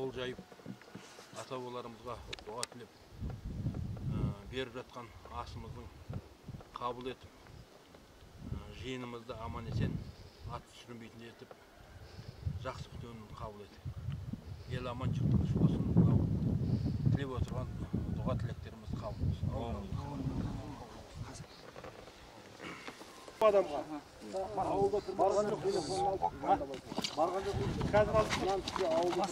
қол жайып, ата-бабаларымызға дұға тілеп, беріп жатқан асымыздың қабыл етіп, жиынымызды аман есен, ат сүрінбейтін етіп, жақсы күтуін қабыл етіп, ел аманшылық тыныш болсын, тілеп отырған дұға тілектеріміз қабыл болсын. Адамға ауылда барған жоқ, телефонын алып барған жоқ. Қазір алдынан түске ауылда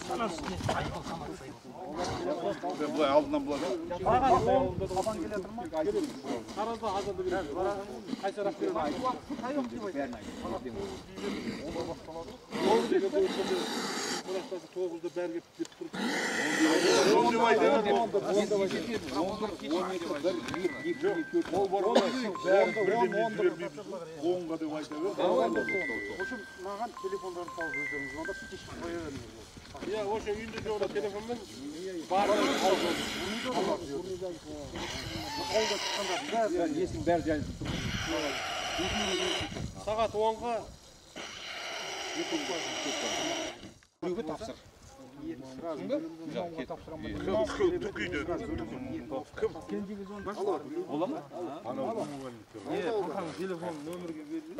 былай алдынан былай қабан келетір ма? Таразда азады береді. Қайсарақ береді. Қайық деп айтады. Ол дегенде Мұраттасы 9-да бәрі кеп деп тұр. Ол деп айтады. Ол бар ғой. Оңға деп айтады. Ошым маған телефондарын салып өздеріңіз звондап кешіп қоя беріңіз. Иә, ошо үйінде жоғда телефонмен бар. Қолда шыққанда есің бәрі жайлы тұр. Сағат 10-ға Біреуге тапсыр. Ола ма? Телефон нөмірге берді.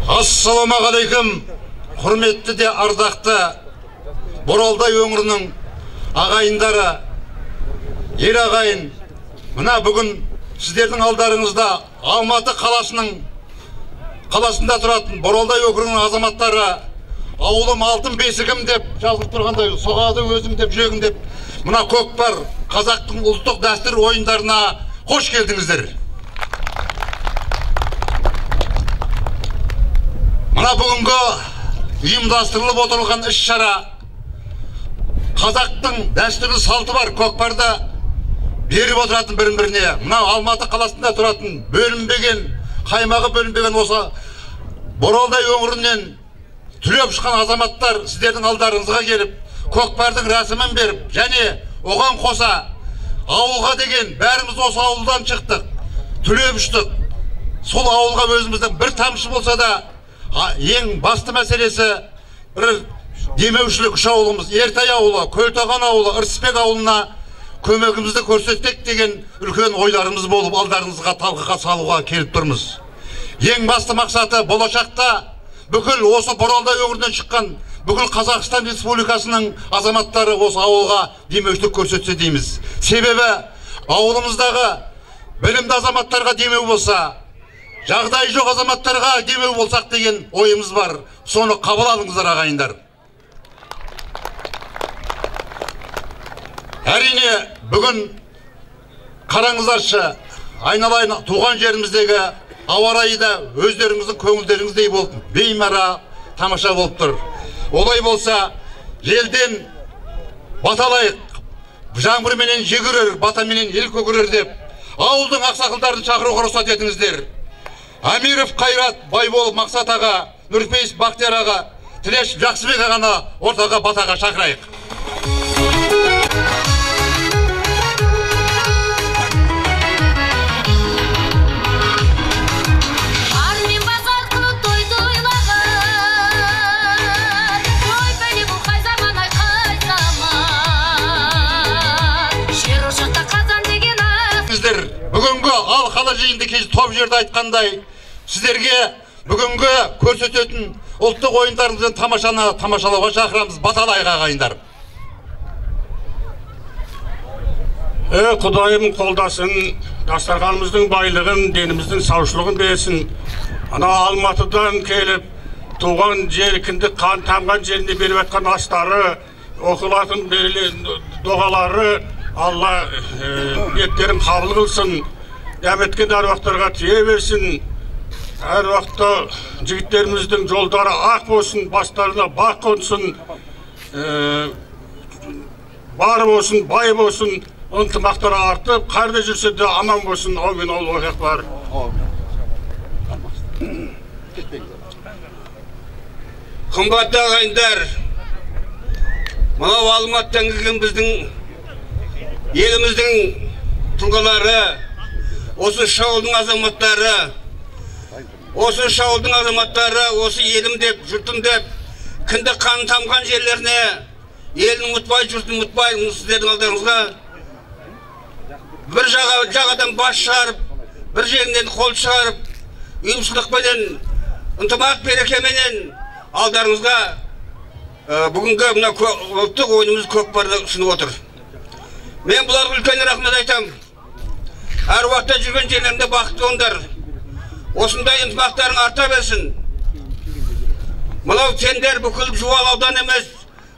Ассалаумағалейкум, құрметті де ардақты Боралдай өңірінің ағайындары, ер ағайын. Мына бүгін сіздердің алдарыңызда Алматы қаласында тұратын Боралдай өңірінің азаматтары, ауылым алтын бесігім деп жазылып тұрғандай, соғады өзім деп жүрегім деп, мына көкпар қазақтың ұлттық дәстүр ойындарына қош келдіңіздер. Мына бүгінгі ұйымдастырылып отырылған іс-шара қазақтың дәстүрлі салты бар. Көкпарда беріп отыратын бірін-біріне. Мына Алматы қаласында тұратын бөлінбеген, қаймағы бөлінбеген осы Боралдай өңірінен түлеп шыққан азаматтар сіздердің алдарыңызға келіп, көкпардың рәсімін беріп, және оған қоса ауылға деген бәріміз осы ауылдан шықтық, түлеп ұштық. Сол ауылға өзіміздің бір тамшы болса да, ең басты мәселесі бір демеушілік үш ауылымыз, Ертай ауылы, Көлтоған ауылы, Ырысбек ауылына көмегімізді көрсеттік деген үлкен ойларымыз болып, алдарыңызға талқыға салуға келіп тұрмыз. Ең басты мақсаты болашақта бүкіл осы Боралдай өңірінен шыққан бүкіл Қазақстан Республикасының азаматтары осы ауылға демеушілік көрсетсе дейміз. Себебі ауылымыздағы білімді азаматтарға демеу болса, жағдай жоқ азаматтарға демеу болсақ деген ойымыз бар. Соны қабыл алыңыздар ағайындар. Әрине бүгін қараңыздаршы, айналайын туған жеріміздегі ауа райы да өздеріңіздің көңілдеріңіздей болып, беймара, тамаша болып тұр. Олай болса, елден баталайық, жаңбырменен жегірер, батаменен ел көгірер деп, ауылдың ақсақалдарын шақыруға рұқсат етіңіздер. Амиров Қайрат Байбол Мақсат аға, Нұрпейіс Бақтияр аға, Тілеш Жақсыбек ағаны ортаға батаға шақырайық. Бүгінгі алқалы жиынды кез топ жерді айтқандай, сіздерге бүгінгі көрсететін ұлттық ойындарымыздан тамашалауға шақырамыз. Баталайық ағайындар. Құдайым қолдасын, дастарханымыздың байлығын, деніміздің саушылығын берсін. Ана Алматыдан келіп, туған жер, кіндік қан тамған жерінде беріп жатқан астары, оқылатын доғалары, Алла ниеттерін қабыл қылсын, дәметкен әруақтарға тие берсін. Әруақты жігіттеріміздің жолдары ақ болсын, бастарына бақ қонсын, бар болсын, бай болсын, ынтымақтары артып, қайда жүрсе де аман болсын. Аумин, Аллаху акбар. Қымбатты ағайындар, мынау Алматыдан келген біздің еліміздің тұлғалары, осы шауылдың азаматтары, осы елім деп, жұртым деп, кіндік қанын тамған жерлеріне, елін ұмытпай, жұртын ұмытпай, сіздердің алдарыңызға бір жағадан бас шығарып, бір жерінен қол шығарып, ұйымшылықпенен, ынтымақ берекеменен алдарыңызға бүгінгі мына ұлттық ойынымыз көкпарды ұсынып отыр. Мен бұларға үлкен рахмет айтам. Әр уақытта жүрген жерлерінде бақытты болыңдар. Осындай ынтымақтарың арта берсін. Мынау сендер бүкіл Жуалы ауданы емес,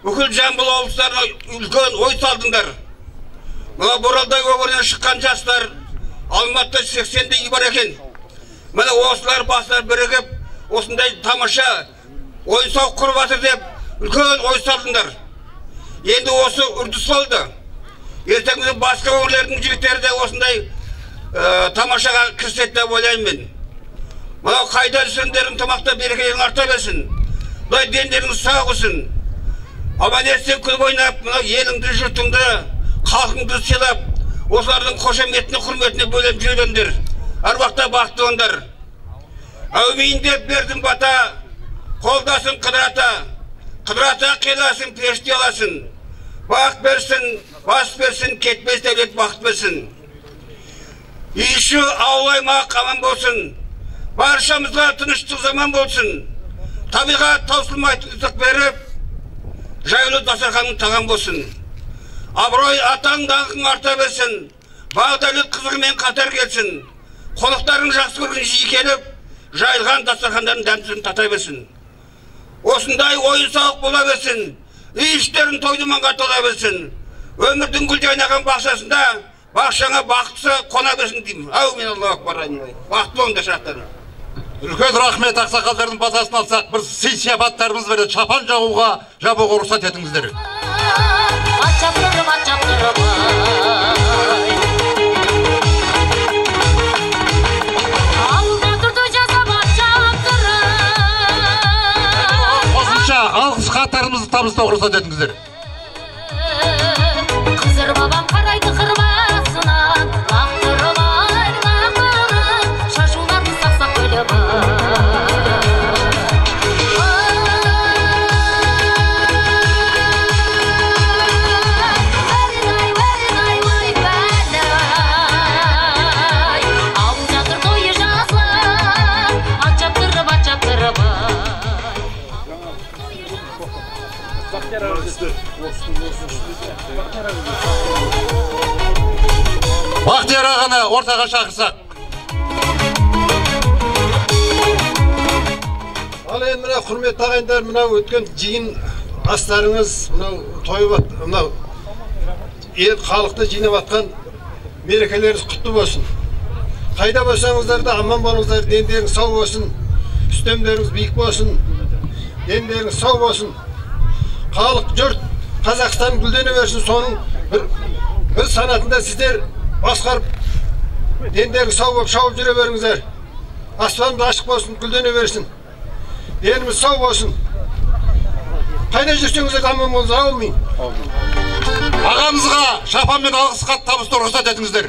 бүкіл Жамбыл облыстарына үлкен ой салдыңдар. Мынау Боралдай өңірінен шыққан жастар Алматыда 80-дей бар екен. Мына осылар бастар бірігіп, осындай тамаша ойын сауық құрып жатыр деп үлкен ой салдыңдар. Енді осы үрдіс болды. Ертеңгі басқа өңірлердің жігіттері де осындай тамашаға кіріседі деп ойлаймын. Мынау қайда жүрсеңдер ынтымақта берекелерің арта берсін. Құдай дендеріңіз сау болсын. Аман есен күліп ойнап, мынау еліңді, жұртыңды, халқыңды сыйлап, осылардың қошеметіне, құрметіне бөліп жүргендер. Әр уақытта бақытты болыңдар. Әумин деп бердім бата, қолдасын қыдырата, қыдырата қиласын, періште аласын. бақ берсін, бас берсін, кетпес дәулет бақыт берсін. Үй іші ауыл аймақ аман болсын. Баршамызға тыныштық заман болсын. Табиғат таусылмай тыныштық беріп, жайлы дастарханың тағам болсын. Абырой атаң даңқың арта берсін. Бақ дәулет қызығымен қатар келсін. Қонақтарың жақсы көрген жиі келіп, жайылған дастархандардың дәмдісін тата берсін. Осындай ойын сауық бола берсін. Үй іштерін той-думанға тола берсін. Өмірдің гүл жайнаған бақшасында бақшаңа бақытсы қона берсін деймін. Әумин, Аллаху акбар. Бақытты болыңдар шаттар. Үлкен рахмет, ақсақалдардың батасын алсақ, бір сый-сияпаттарымыз береді. Шапан жабуға рұқсат етіңіздер. Қосымша алғыс хаттарымызды табыстауға рұқсат етіңіздер. Қызыр бабам қарайды қырбасынан, лақтырылар лақтырып, шашуларын сақ-сақ бөліп. Ауыл жатыр тойы жазылып, ат жаптырып, ат жаптырып. Бақтияр ағаны ортаға шақырсақ. Ал енді мына құрметті ағайындар, мынау өткен жиын астарыңыз, мынау тойып, мынау ел халықты жинап атқан мерекелеріңіз құтты болсын. Қайда болсаңыздар да аман болыңыздар, дендеріңіз сау болсын, үстемдеріңіз биік болсын, дендеріңіз сау болсын. Халық жұрт Қазақстан гүлдене берсін, соның бір санатында сіздер басқарып, дендеріңіз сау болып шауып жүре беріңіздер. Аспанымыз ашық болсын, гүлдене берсін. Деніміз сау болсын. Қайда жүрсеңіздер аман болыңыздар, аумин. Ағамызға шапан мен алғыс хат табыстауға рұқсат етіңіздер.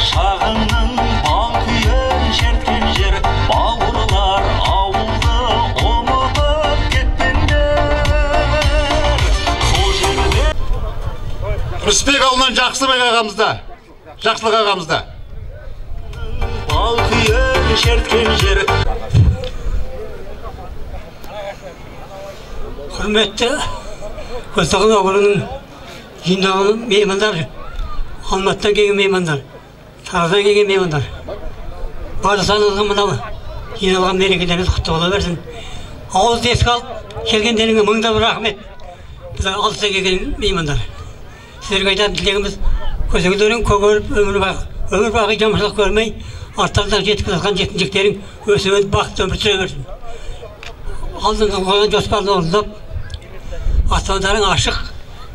Шағының бал күйін шерткен жер, бауырлар ауылды ұмытып кетпеңдер. Сол жерде Рысбек ауылынан Жақсыбек ағамызда, Жақсылық ағамызда. Бал күйін шерткен жер. Құрметті Көстаған ауылының жиналған меймандар, Алматыдан келген меймандар, Тараздан келген меймандар. Барлықтарыңызға мынау жиналған мерекелеріңіз құтты бола берсін. Ауызды еске алып келгендеріңе мыңдап рахмет. Біздер алыстан келген меймандар. Сіздерге айтатын тілегіміз, көзіңіздерің көгеріп, өмір бақи жаманшылық көрмей, арттарынан жетіп жатқан жеткіншектерің өсіп бақытты өмір сүре берсін. Алдыңғы қойған жоспарды орындап, аспандарың ашық,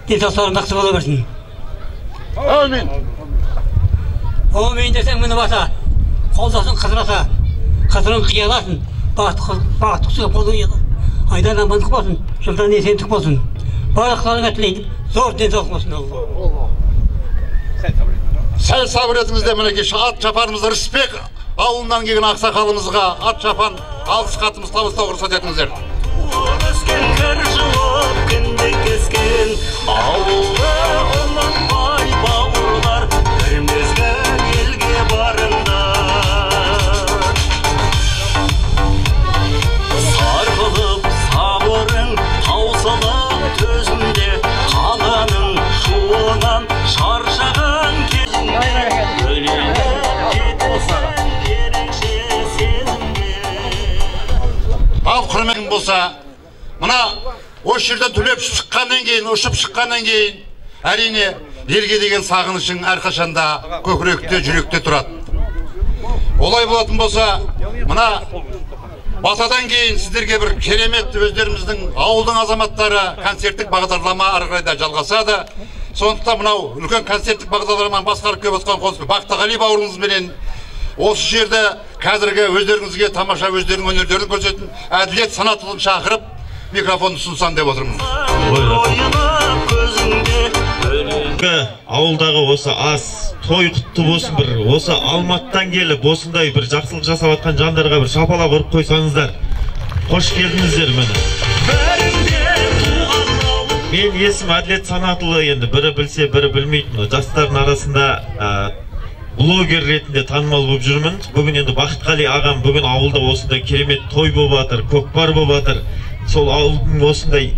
денсаулықтарың бақытты бола берсін. Әмин. Әмин десең мені баса, қолдасын қыдыраса, қыдырын қияласын, бақытты құсыға қолын еді. Айдан амандық болсын, жылдан есендік болсын. Барлықтарыңа тілейді, зор денсаулық болсын. Сәл сабыр етіңізде, мінекей ат шапанымызды Рысбек ауылынан келген ақсақалымызға ат шапан алғыс хатымыз табыстауға рұқсат етіңіздер. Өскен кір жылып, күнде кескен, ауылы ұмытпай бауырлар, бір мезгіл елге барыңдар. Сарқылып сабырың, таусылып төзімде, қаланың шуынан шаршаған кезінде, өлеңіп кетесің ерекше сезімде. Ал құрметің болса, мына осы жерден түлеп шыққаннан кейін, ұшып шыққаннан кейін, әрине елге деген сағынышың әрқашанда көкіректе, жүректе тұрады. Олай болатын болса, мына батадан кейін сіздерге бір керемет өздеріміздің ауылдың азаматтары концерттік бағдарлама ары қарай да жалғасады. Сондықтан мынау үлкен концерттік бағдарламаны басқарып келіп отқан Бақтығали бауырыңызбенен осы жерде қазіргі өздеріңізге тамаша өздерінің өнерлерін көрсететін Әділет Санатұлын шақырып микрофонды ұсынсам деп отырмын. қазіргі ауылдағы осы ас той құтты болсын, бір осы Алматыдан келіп осындай бір жақсылық жасап жатқан жандарға бір шапалақ ұрып қойсаңыздар. Қош келдіңіздер мені. Мен есім Әділет Санатұлы, енді бірі білсе, бірі білмейтін. Жастардың арасында блогер ретінде танымал болып жүрмін. Бүгін енді Бақытқали ағам бүгін ауылда осындай керемет той болып жатыр, көкпар болып жатыр. Сол ауылдың осындай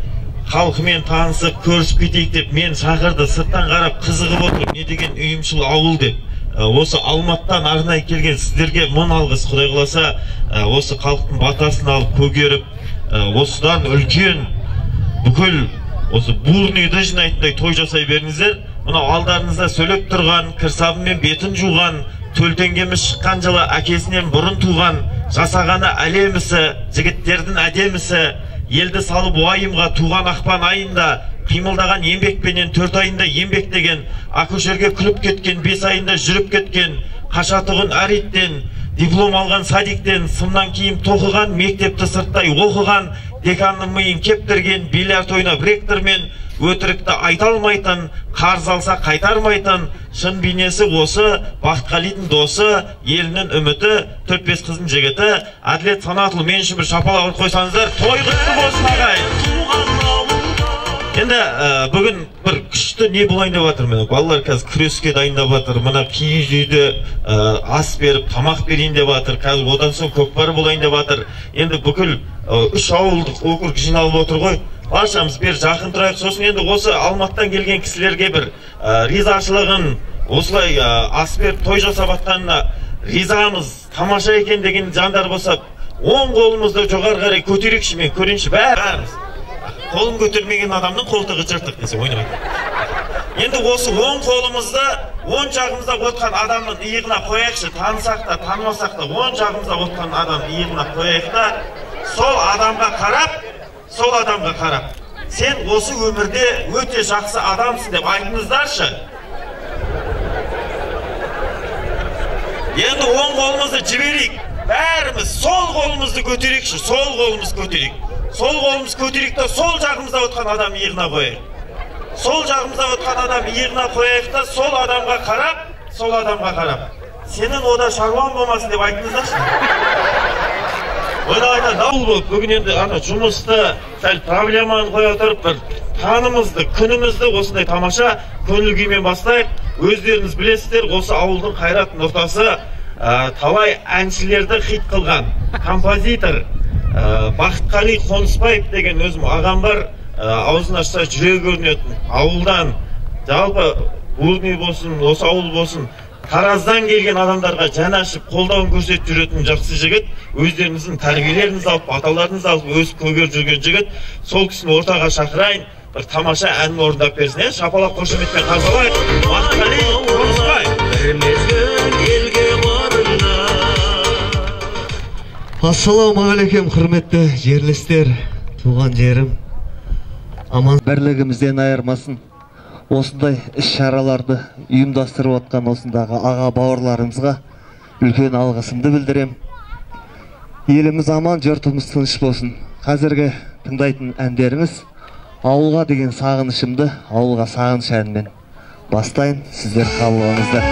халқымен танысып, көрісіп кетейік деп мен шақырды, сырттан қарап қызығып отыр. Не деген ұйымшыл ауыл деп. Осы Алматыдан арнайы келген сіздерге мың алғыс. Құдай қаласа осы халықтың батасын алып көгеріп, осыдан үлкен бүкіл осы бурныйды жинайтындай той жасай беріңіздер. Мына алдарыңызда сөйлеп тұрған, кірсабымен бетін жуған, төлтеңгеміз шыққан жылы әкесінен бұрын туған, жасағаны әлемісі, жігіттердің әдемісі, елді салып уайымға туған ақпан айында, қимылдаған еңбекпенен 4 айында еңбектеген, акушерге күліп кеткен, 5 айында жүріп кеткен, қашатұғын әриттен, диплом алған садиктен, сымнан киім тоқыған, мектепті сырттай оқыған, деканның миын кептірген, бильярд ойнап ректормен, өтірікті айта алмайтын, қарыз алса қайтармайтын, шын бейнесі осы, Бақытқалидың досы, елінің үміті, 4-5 қыздың жігіті, Әділет Санатұлы. Мен үшін бір шапалақ ұрып қойсаңыздар, той құтты болсын ағайын. Енді бүгін бір күшті не болайын деп жатыр, міне балалар қазір күреске дайындап жатыр, мына киіз үйде ас беріп, тамақ берейін деп жатыр, қазір одан соң көкпар болайын деп жатыр. Енді бүкіл 3 ауылдық округ жиналып отыр ғой. Баршамыз бер жақын тұрайық. Сосын енді осы Алматыдан келген кісілерге бір ризашылығын, осылай ас беріп той жасап жатқанына ризамыз, тамаша екен деген жандар болса, оң қолымызды жоғары қарай көтерейікші, мен көрейінші бәріміз. Қолын көтермеген адамның қолтығы жыртық десе ойнамайды. Енді осы оң қолымызды оң жағымызда отқан адамның иығына қояйықшы, танысақ та, танымасақ та, оң жағымызда отқан адамның иығына қояйық та, сол адамға қарап, сен осы өмірде өте жақсы адамсың деп айтыңыздаршы. Енді оң қолымызды жіберейік, бәріміз сол қолымызды көтерейікші, сол қолымыз көтерейік. Сол қолымыз көтерейік та, сол жағымызда отқан адам иығына қояйық. Сол жағымызда отқан адам иығына қояйық та, сол адамға қарап, сенің ода шаруан болмасын деп айтыңыздаршы. Ойна айтан дауыл болып, бүгін енді жұмысты, сәл проблеманы қоя тұрып, бір танымызды, күнімізді осындай тамаша көңіл күймен бастайық. Өздеріңіз білесіздер, осы ауылдың қайрат нұртасы, талай әншілерді хит қылған композитор Бақытқали Қонысбаев деген өзім ағам бар, аузын ашса жүрегі көрінетін, ауылдан, жалпы Бурный болсын, осы ауыл болсын, Тараздан келген адамдарға жан ашып, қолдауын көрсетіп жүретін жақсы жігіт, өздеріңіздің тәрбиелеріңізді алып, аталарыңызды алып, өз көгер жүрген жігіт, сол кісіні ортаға шақырайын, бір тамаша әнін орындап берсін. Шапалақ қошеметпен қарсы Бақытқали Қонысбаев. Ассалаумағалейкум, құрметті жерлестер, туған жерім, аман бірлігімізден айырмасын. Осындай іс-шараларды ұйымдастырып отқан осындағы аға бауырларымызға үлкен алғысымды білдірем. Еліміз аман, жұртымыз тыныш болсын. Қазіргі тыңдайтын әндеріңіз ауылға деген сағынышымды, ауылға сағыныш әнімен бастайын. Сіздер қабылдаңыздар.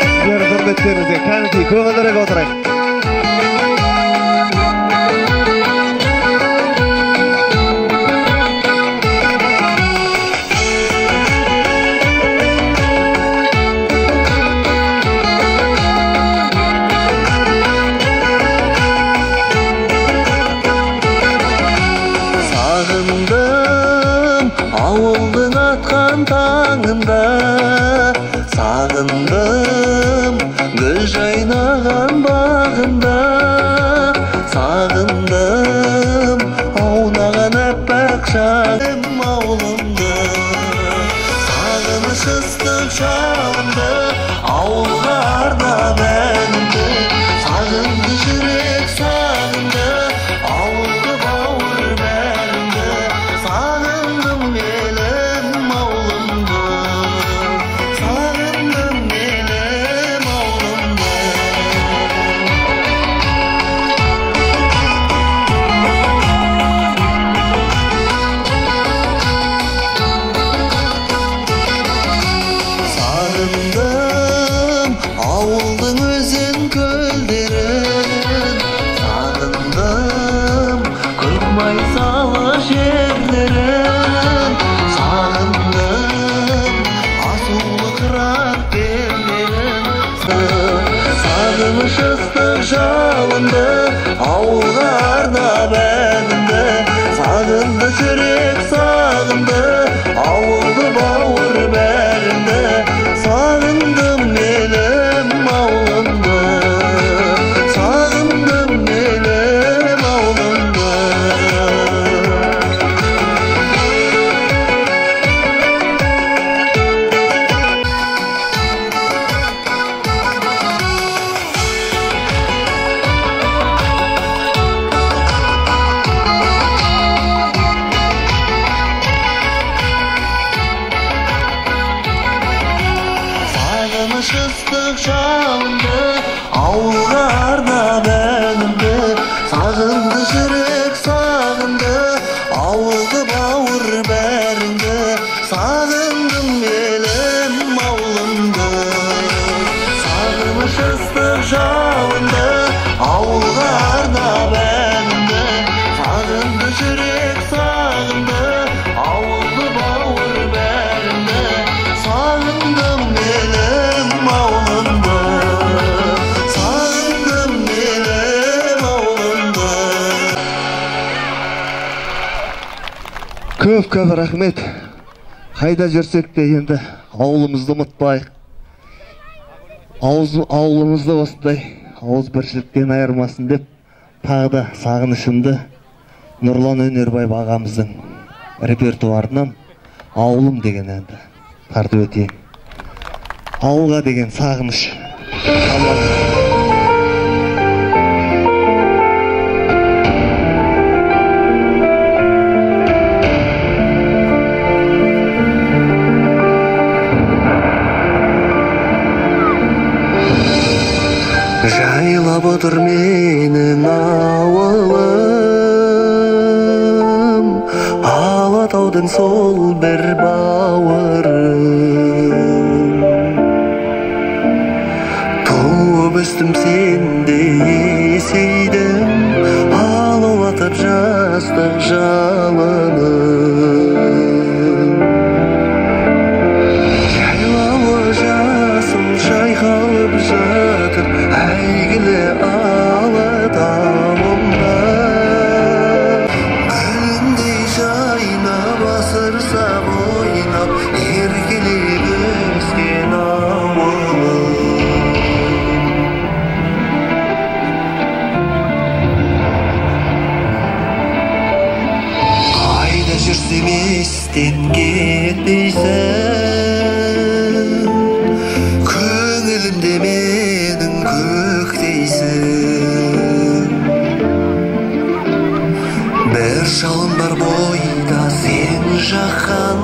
Сіздер құрметтеріңізге кәнекей көңілдірек отырайық. Ауылдың атқан таңында сағындым, гүл жайнаған бағында сағындым, аунаған әппақ шағым ауылымды, сағыныш ыстық жалынды, ауылға арнап әнімді, сағынды жүрек сағынды, ауылды бауыр бәрімді, сағындым елім ауылымды, сағындым елім ауылымды. Көп рахмет. Қайда жүрсек те енді ауылымызды ұмытпайық. Ауылымызды осындай ауызбіршіліктен айырмасын деп, тағы да сағынышымды Нұрлан Өнербаев ағамыздың репертуарынан ауылым деген әнді тартып өтейін. Ауылға деген сағыныш. Жайлап отыр менің ауылым, Алатаудың сол бір бауырым. Туып өстім сенде есейдім, алаулатып жастық жалыным. Жайлауы жасыл жайқалып жатыр, әйгілі Алатауымда. Гүліндей жайнап асырса ойнап, еркелеп өскен ауылым. Қайда жүрсем естен кетпейсің, көңілімде менің көктейсің. Бір жалын бар бойда сен жаққан,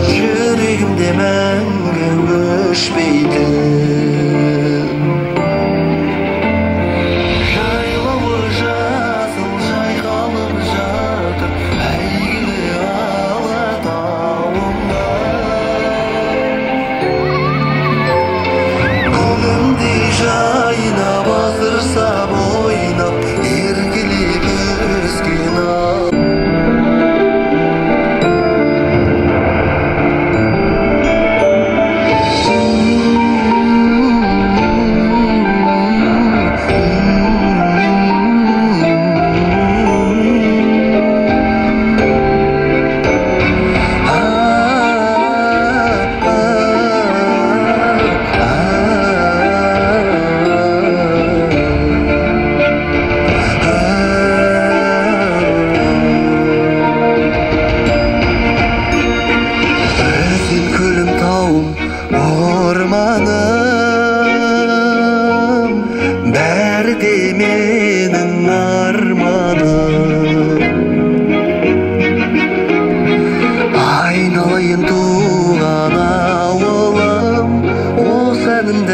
жүрегімде мәңгі өшпейтін. Жайлауы жасыл жайқалып жатыр, әйгілі Алатауымда. Гүліндей жайнап асырса ойнап, еркелеп өскен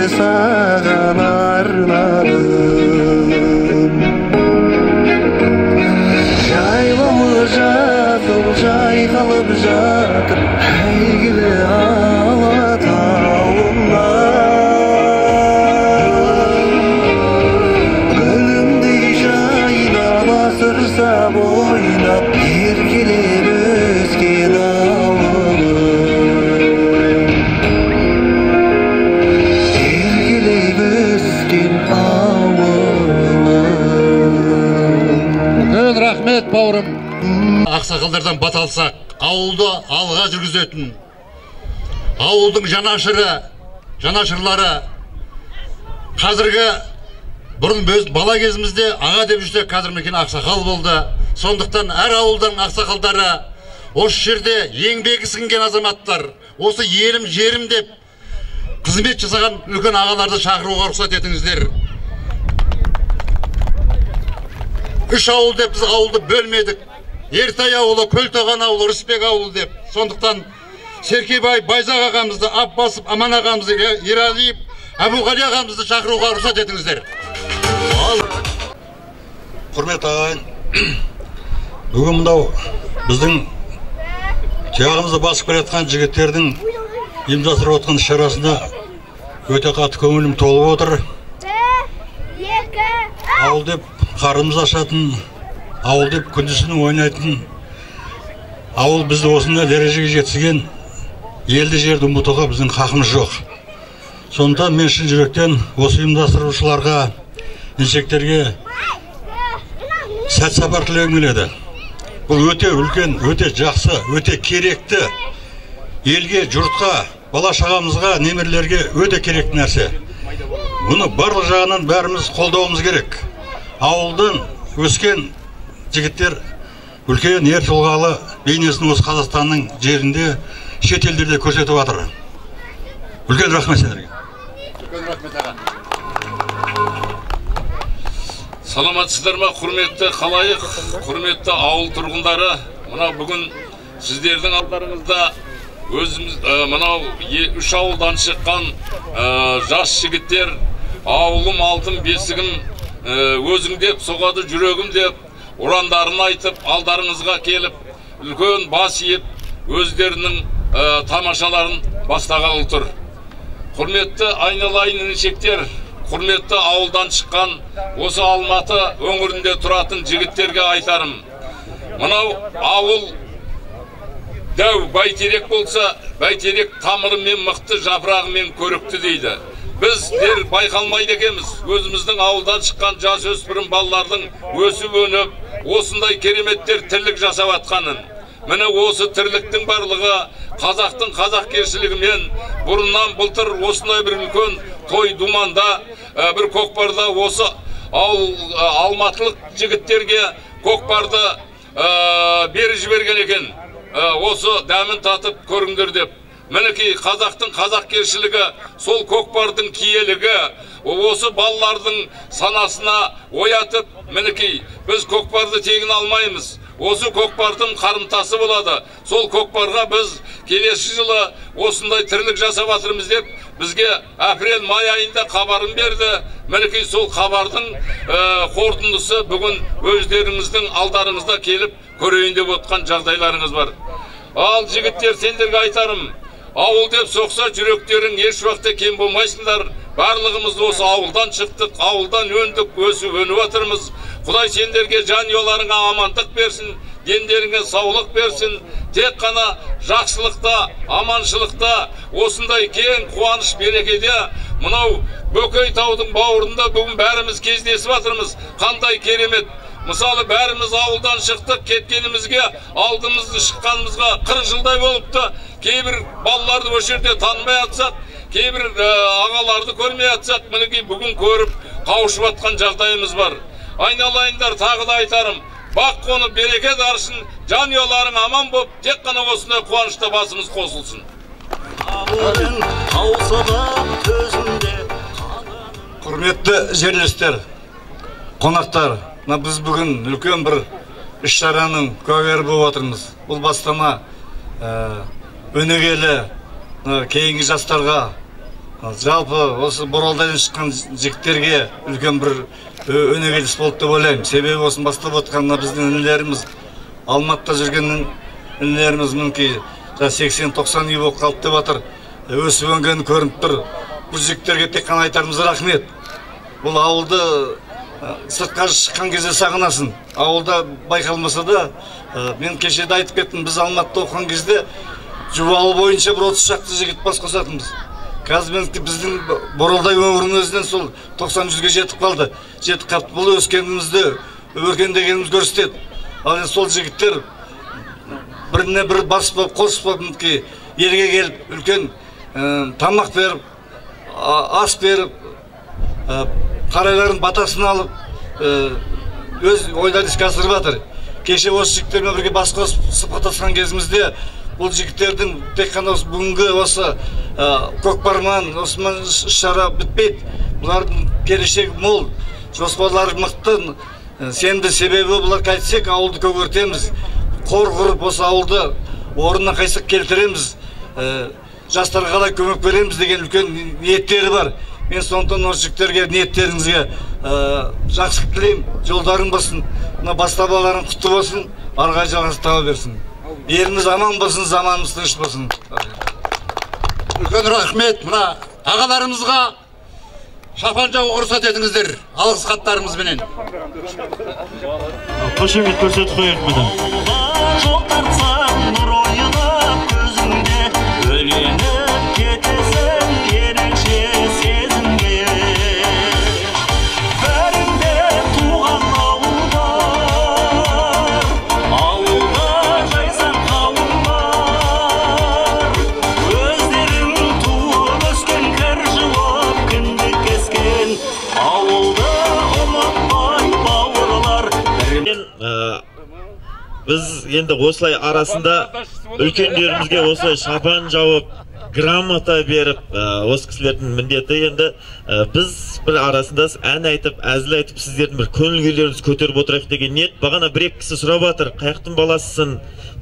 саған арнадым. Жайлауы жасыл жайқалып жатыр, әйгілі Алатауымда. Гүлімдей жайнап асырса бойнап, еркелеп өскен рахмет бауырым. Ақсақалдардан бата алсақ, ауылды алға жүргізетін, ауылдың жанашырлары қазіргі бұрын біз бала кезімізде аға деп жүрсе, қазір мекен ақсақал болды. Сондықтан әр ауылдың ақсақалдары осы жерде еңбегі сіңген азаматтар, осы елім жерім деп қызмет жасаған үлкен ағаларды шақыруға рұқсат етіңіздер. Үш ауыл деп біз ауылды бөлмедік. Ертай ауылы, Көлтоған ауылы, Рысбек ауылы деп. Сондықтан Серкебай, Байзақ ағамызды, Аббасов, Аман ағамызды, Ералиев, Әбуғали ағамызды шақыруға рұқсат етіңіздер. Құрмет ағайын, бүгін мынау біздің жағымызды басып келе жатқан жігіттердің ұйымдастырып отқан шарасында өте қатты көңілім толып отыр. Ауыл деп қарымыз ашатын, ауыл деп күндізін ойнайтын, ауыл бізді осындай дәрежеге жеткізген, елді жерді ұмытуға біздің хақымыз жоқ. Сондықтан мен шын жүректен осы ұйымдастырушыларға, инжектерге сәт сапар тілегім келеді. бұл өте үлкен, өте жақсы, өте керекті. Елге, жұртқа, бала шағамызға, немерелерге өте керекті нәрсе. Бұны барлық жағынан бәріміз қолдауымыз керек. Ауылдан өскен жігіттер үлкен ер тұлғалы бейнесін осы Қазақстанның жерінде, шет елдерде көрсетіп жатыр. Үлкен рахмет сендерге. Үлкен рахмет аға. Саламатсыздар ма, құрметті қалайық, құрметті ауыл тұрғындары. Мынау бүгін сіздердің алдарыңызда өзіміз мынау 3 ауылдан шыққан жас жігіттер, ауылым алтын бесігім өзің деп, соғады жүрегім деп, ұрандарын айтып, алдарыңызға келіп, үлкен бас иіп, өздерінің тамашаларын бастағалы тұр. Құрметті айналайын інішектер, құрметті ауылдан шыққан, осы Алматы өңірінде тұратын жігіттерге айтарым. Мынау ауыл дәу бәйтерек болса, бәйтерек тамырымен мықты, жапырағымен көрікті дейді. Біздер байқалмайды екенбіз. Өзіміздің ауылдан шыққан жас өспірім балалардың өсіп өніп, осындай кереметтер тірлік жасап атқанын. Міне осы тірліктің барлығы қазақтың қазақкершілігімен бұрыннан былтыр осындай бір үлкен той думанда, бір көкпарда осы алматылық жігіттерге көкпарды бері жіберген екен. Осы дәмін татып көріңдер деп. Мінекей қазақтың қазақкершілігі, сол көкпардың киелігі, осы балалардың санасына оятып, мінекей біз көкпарды тегін алмаймыз. Осы көкпардың қарымтасы болады. Сол көкпарға біз келесі жылы осындай тірлік жасап жатырмыз деп бізге апрель-май айында хабарын берді. Мінекей сол хабардың қорытындысы бүгін өздеріңіздің алдарыңызда келіп көрейін деп отқан жағдайларыңыз бар. Ал жігіттер, сендерге айтарым, ауыл деп соқса жүректерің еш уақытта кем болмайсыңдар. Барлығымыз осы ауылдан шықтық, ауылдан өндік, өсіп өніп жатырмыз. Құдай сендерге жанұяларыңа амандық берсін, дендеріңе саулық берсін. Тек қана жақсылықта, аманшылықта, осындай кең қуаныш берекеде, мынау Бөкей таудың бауырында бүгін бәріміз кездесіп жатырмыз. Қандай керемет! Мысалы, бәріміз ауылдан шықтық, кеткенімізге, алдымызды шыққанымызға 40 жылдай болыпты. Кейбір балаларды осы жерде танымай атсақ, кейбір ағаларды көрмей атсақ, мінекей бүгін көріп, қауышып атқан жағдайымыз бар. Айналайындар, тағы да айтарым, бақ қонып береке дарсын, жанұяларың аман боп, тек қана осындай қуанышта басымыз қосылсын. Құрметті жерлестер, қонақтар, біз бүгін үлкен бір іс-шараның куәгері болып отырмыз. Бұл бастама өнегелі кейінгі жастарға, жалпы осы Боралдан шыққан жігіттерге үлкен бір өнегеліс болды деп ойлаймын. Себебі осын бастап отқанына біздің інілеріміз, Алматыда жүрген інілеріміз мүмкей 80-90 үй болып қалды деп жатыр. Өсіп өңгені көрініп тұр. Бұл жігіттерге тек қана айтарымыз рахмет. Бұл ауылды сыртқа шыққан кезде сағынасың. Ауылда байқалмаса да, мен кешеде айтып кеттім, біз Алматыда оқыған кезде Жуалы бойынша бір 30 шақты жігіт бас қосатынбыз. Қазір біздің Боралдай өңірінің өзінен сол 90-100-ге жетіп қалды. Жетіп қалды. Бұл өскенімізді, өркендегеніміз көрсетеді. Ал сол жігіттер біріне бір бас болып, қос болып, елге келіп, үлкен тамақ беріп, ас беріп, қарайларын батасын алып, өз ойларын іске асырып жатыр. Кеше осы жігіттермен бірге бас қосып сұхбаттасқан кезімізде бұл жігіттердің тек қана бүгінгі осы көкпармен, осымен іс-шара бітпейді. Бұлардың келешегі мол, жоспарлары мықты. Сенді себебі бұлар қайтсек, ауылды көгертеміз. Қор құрып осы ауылды орнына қайсық келтіреміз. Жастарға қалай көмек береміз деген үлкен ниеттері бар. Мен сондықтан осы жігіттерге ниеттеріңізге жақсылық тілеймін, жолдарың болсын, бастамаларың құтты болсын, арғай жалғасы таба берсін. Еліміз аман болсын, заманымыз тыныш болсын. Үлкен рахмет, мына ағаларымызға шапан жауы ұрсат етіңіздер, алғыс хаттарымызбенен. Қошемет көрсетіп қояйық бұдан. Жол тартсаң нұр ойынып көзіңде, өленіп кетесің ерекше сезімге. Бәрінде туған ауыл бар, ауыл біз енді осылай арасында үлкендерімізге осылай шапан жауып, грамота беріп, осы кісілердің міндеті енді біз бір арасында ән айтып, әзіл айтып, сіздердің бір көңіл күйлеріңізді көтеріп отырайық деген ниет. Бағана бір-екі кісі сұрап жатыр, қаяқтың баласысың,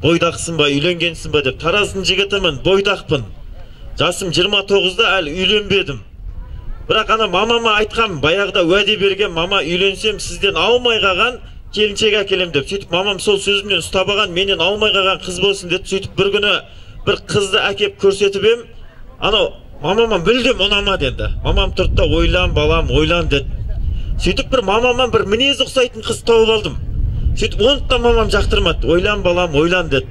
бойдақсың ба, үйленгенсің ба деп. Тараздың жігітімін, бойдақпын. Жасым 29-да әлі үйленбедім. Бірақ ана мамама айтқам, баяғыда уәде берген, мама үйленсем сізден аумай қалған келіншек әкелем деп. Сөйтіп мамам сол сөзімнен ұстап алған, менен аумай қалған қыз болсын деді. Сөйтіп бір күні бір қызды әкеп көрсетіп ем, анау мамама мүлдем ұнамады енді. Мамам тұрды да ойлан балам, ойлан деді. Сөйтіп бір мамамнан бір мінез ұқсайтын қыз тауып алдым. Сөйтіп оны да мамам жақтырмады. Ойлан балам, ойлан деді.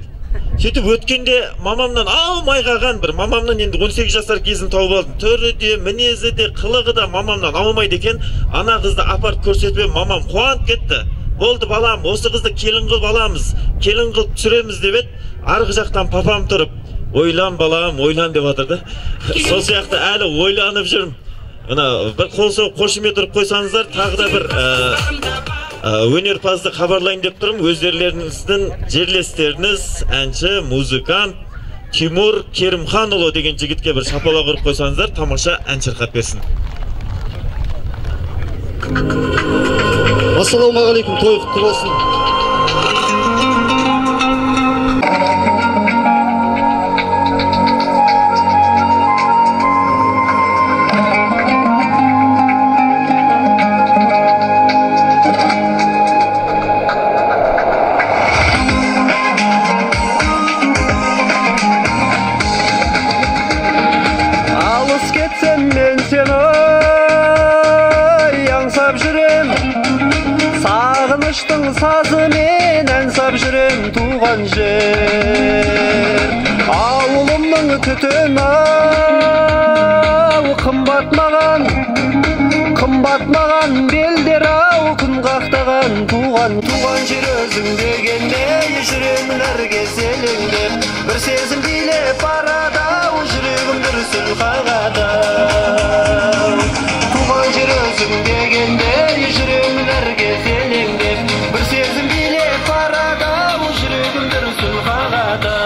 Сөйтіп өткенде мамамнан аумай қалған бір мамамнан енді 18 жасар кезін тауып алдым. Түрі де, мінезі де, қылығы да мамамнан аумайды екен. Ана қызды апарып көрсетіп, мамам қуанып кетті. Болды балам, осы қызды келін қылып аламыз, келін қылып түсіреміз деп еді. Арғы жақтан папам тұрып, ойлан балам, ойлан деп жатыр да. Сол сияқты әлі ойланып жүрмін. Мына бір қол соғып қошемет ұрып қойсаңыздар, тағы да бір өнерпазды хабарлайын деп тұрмын. Өздеріңіздің жерлестеріңіз, әнші, музыкант Тимур Керімханұлы деген жігітке бір шапалақ ұрып қойсаңыздар, тамаша ән шырқап берсін. Ассалаумағалейкум, той құтты болсын. Сазымен ән сап жүрем туған жер, ауылымның түтін ау, қымбат маған белдер ау, күн қақтаған туған жер өзің дегенде, жүремін әрге селеңдеп, бір сезім билеп барады ау, жүрегім дүрсіл қағады. Туған жер өзің дегенде, жүремін әрге селеңдеп, бір сезім билеп барады ау, жүрегім дүрсіл қағады.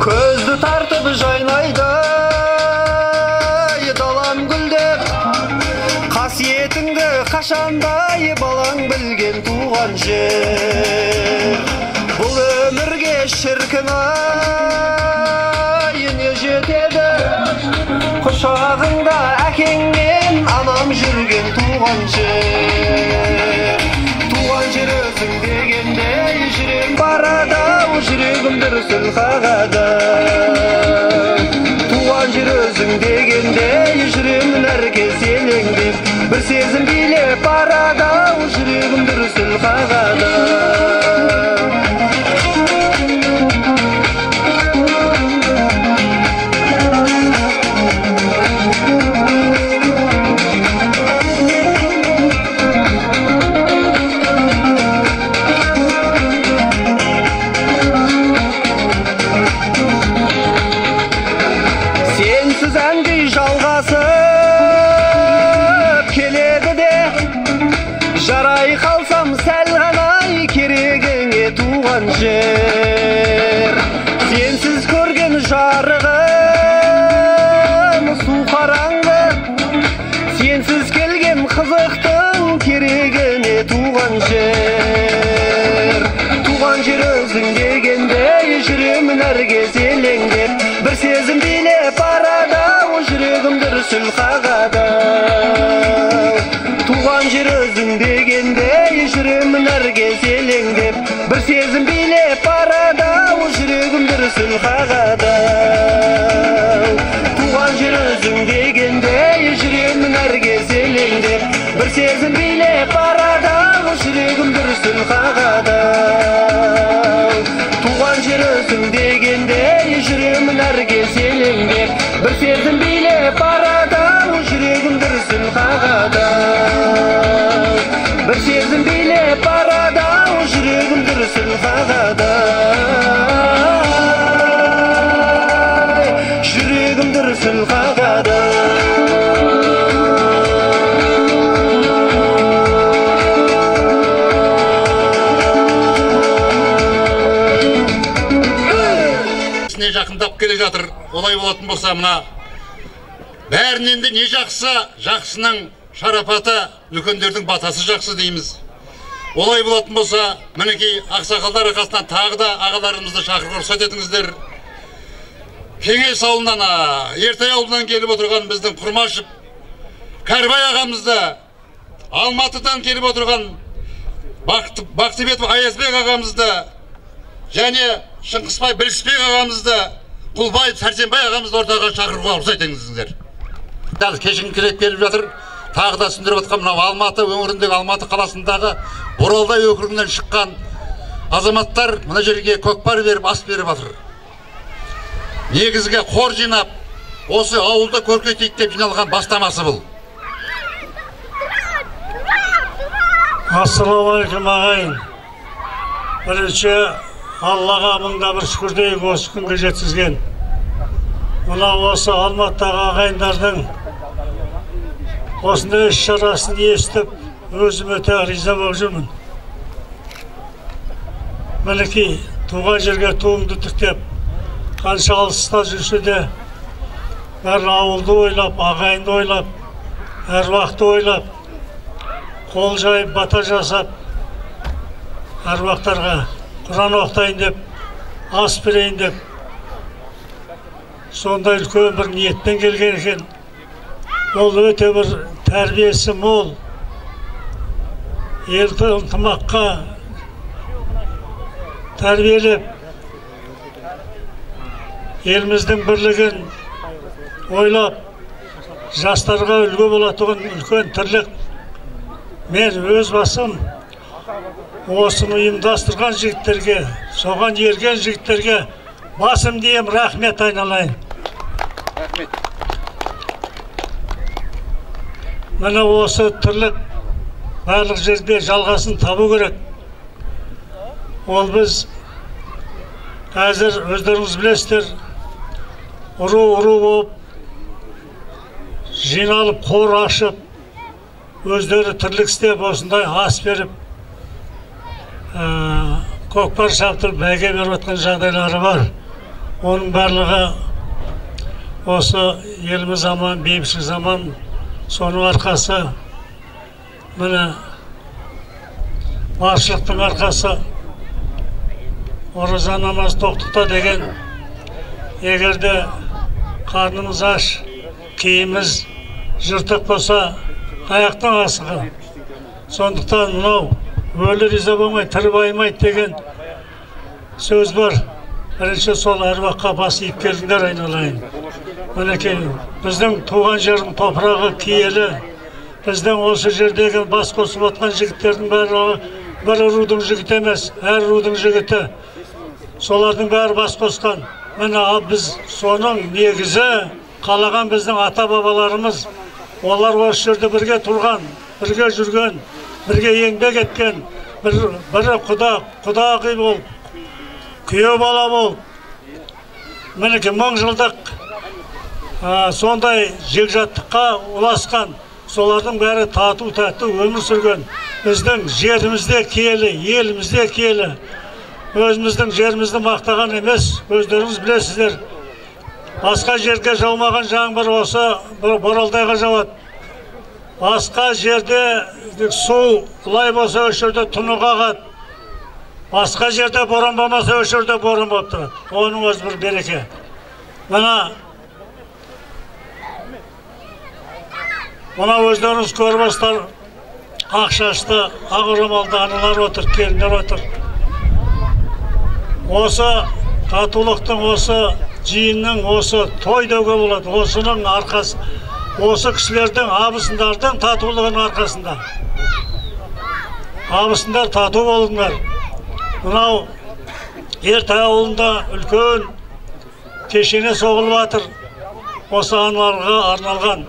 Көзді тартып жайнайды далам гүлдеп, қасиетіңді қашандай балаң білген туған жер. Бұл өмірге шіркін ай не жетеді, құшағыңда әкеңмен анам жүрген туған жер. Туған жер өзің дегенде, жүрем барады ау, жүрегім дүрсіл қағады. Туған жер өзің дегенде, жүремін әрге селеңдеп, бір сезім билеп барады ау, жүрегім дүрсіл қағады. Сенсіз әнді жалғасып келеді де, жарай қалсам сәл ғана керегіңе туған жер. Сенсіз көрген жарығым су қараңғы, сенсіз келген қызықтың керегіне туған жер. Туған жер өзің дегенде, жүремін әрге селеңдеп, бір сезім билеп барады ау, жүрегім дүрсіл қағады. Туған жер өзің дегенде, жүремін әрге селеңдеп, бір сезім билеп барады ау, жүрегім дүрсіл қағады. Туған жер өзің дегенде, жүремін әрге селеңдеп, бір сезім билеп барады ау, жүрегім дүрсіл қағады. Туған жер өзің дегенде, жүремін әрге селеңдеп, бір сезім билеп барады ау, жүрегім дүрсіл қағады. Бір сезім билеп барады ау, жүрегім дүрсіл қағады. Жүрегім дүрсіл гүрсіл қағады. Жақындап келе жатыр. Олай болатын болса, мына бәрінен де не жақсы, жақсының шарапаты, үлкендердің батасы жақсы дейміз. Олай болатын болса, мінекей ақсақалдар арқасынан тағы да ағаларымызды шақыруға рұқсат етіңіздер. Кеңес ауылынан, Ертай ауылынан келіп отырған біздің Құрмашев Кәрбай ағамызды, Алматыдан келіп отырған Бақтыбетов Аязбек ағамызды, және Шыңғысбай Білісбек ағамызды, Құлбаев Сәрсенбай ағамызды ортаға шақыруға рұқсат етіңіздер. Кешігін келіп жатыр. Тағы да түсіндіріп отқан мынау Алматы өңіріндегі, Алматы қаласындағы Боралдай округінен шыққан азаматтар мына жерге көкпар беріп, ас беріп жатыр. Негізге қор жинап, осы ауылды көркейтейік деп жиналған бастамасы бұл. Ассалаумағалейкум ағайын. Бірінші Аллаға мыңда бір шүкір дейік осы күнге жеткізген. Мына осы Алматыдағы ағайындардың осындай іс-шарасын естіп, өзім өте риза болып жүрмін. Мінекей, туған жерге туыңды тіктеп, қанша алыста жүрсе де, бәрі ауылды ойлап, ағайынды ойлап, әруақты ойлап, қол жайып, бата жасап, әруақтарға Құран оқытайын деп, ас берейін деп, сондай үлкен бір ниетпен келген екен. Ол өте бір тәрбиесі мол, елді ынтымаққа тәрбиелеп, еліміздің бірлігін ойлап, жастарға үлгі болатұғын үлкен тірлік. Мен өз басым осыны ұйымдастырған жігіттерге, соған ерген жігіттерге басым дейім, рахмет айналайын. Міне осы тірлік барлық жерде жалғасын табу керек. Ол біз қазір өздеріңіз білесіздер, ұру болып, жиналып, қор ашып, өздері тірлік істеп, осындай ас беріп, көкпар шаптырып, бәйге беріп отқан жағдайлары бар. Оның барлығы осы еліміз аман, бейбітшілік заман, соның арқасы, міне баршылықтың арқасы, ораза намаз тоқтықта деген, егерде қарнымыз аш, киіміміз жыртық болса, аяқтың асығы. Сондықтан мынау өлі риза болмай, тірі байымайды деген сөз бар. Бірінші сол әруаққа бас иіп келдіңдер айналайын. Мінекей, біздің туған жердің топырағы киелі, біздің осы жердегі бас қосып отқан жігіттердің бәрі бір рудың жігіті емес, әр рудың жігіті. Солардың бәрі бас қосқан. Міне біз соның негізі қалаған біздің ата-бабаларымыз. Олар осы жерде бірге тұрған, бірге жүрген, бірге еңбек еткен, бірі құдағи болып, күйеу бала болып, мінекей 1000 жылдық сондай жекжаттыққа ұласқан, солардың бәрі тату-тәтті өмір сүрген. Біздің жерімізде киелі, елімізде киелі. Өзіміздің жерімізді мақтаған емес, өздеріңіз білесіздер. Басқа жерге жаумаған жаңбыр осы Боралдайға жауады. Басқа жерде су лай болса өшірді тұнық ағады. Басқа жерде боран болмаса өшірді боран болып тұрады. Оның өзі бір береке. Мына өздеріңіз көріп отырсыздар, ақ шашты, ақ орамалды аналар отыр, келіндер отыр. Осы татулықтың, осы жиынның, осы той деуге болады. Осының арқасы, осы кісілердің, абысындардың татулығының арқасында. Абысындар тату болыңдар. Мынау Ертай ауылында үлкен кешене соғылып жатыр. Осы аналарға арналған.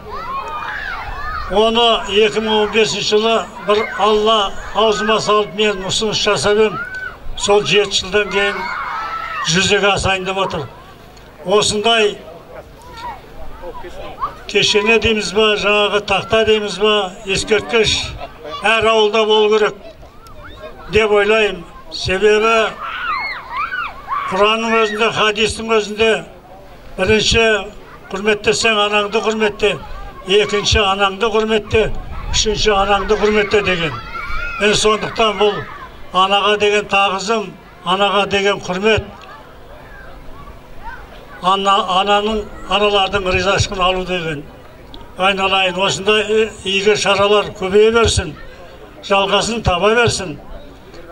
Оны 2015 жылы бір Алла аузыма салып мен ұсыныс жасап ем. Сол 7 жылдан кейін жүзеге асайын деп отыр. Осындай кешене дейміз ба, жаңағы тақта дейміз ба, ескерткіш әр ауылда болу керек деп ойлаймын. Себебі Құранның өзінде, хадистің өзінде бірінші құрметтесең анаңды құрметте, екінші анаңды құрметте, үшінші анаңды құрметте деген. Мен сондықтан бұл анаға деген тағызым, анаға деген құрмет, аналардың ризашылығын алу деген. Айналайын, осындай игі шаралар көбейе берсін, жалғасын таба берсін.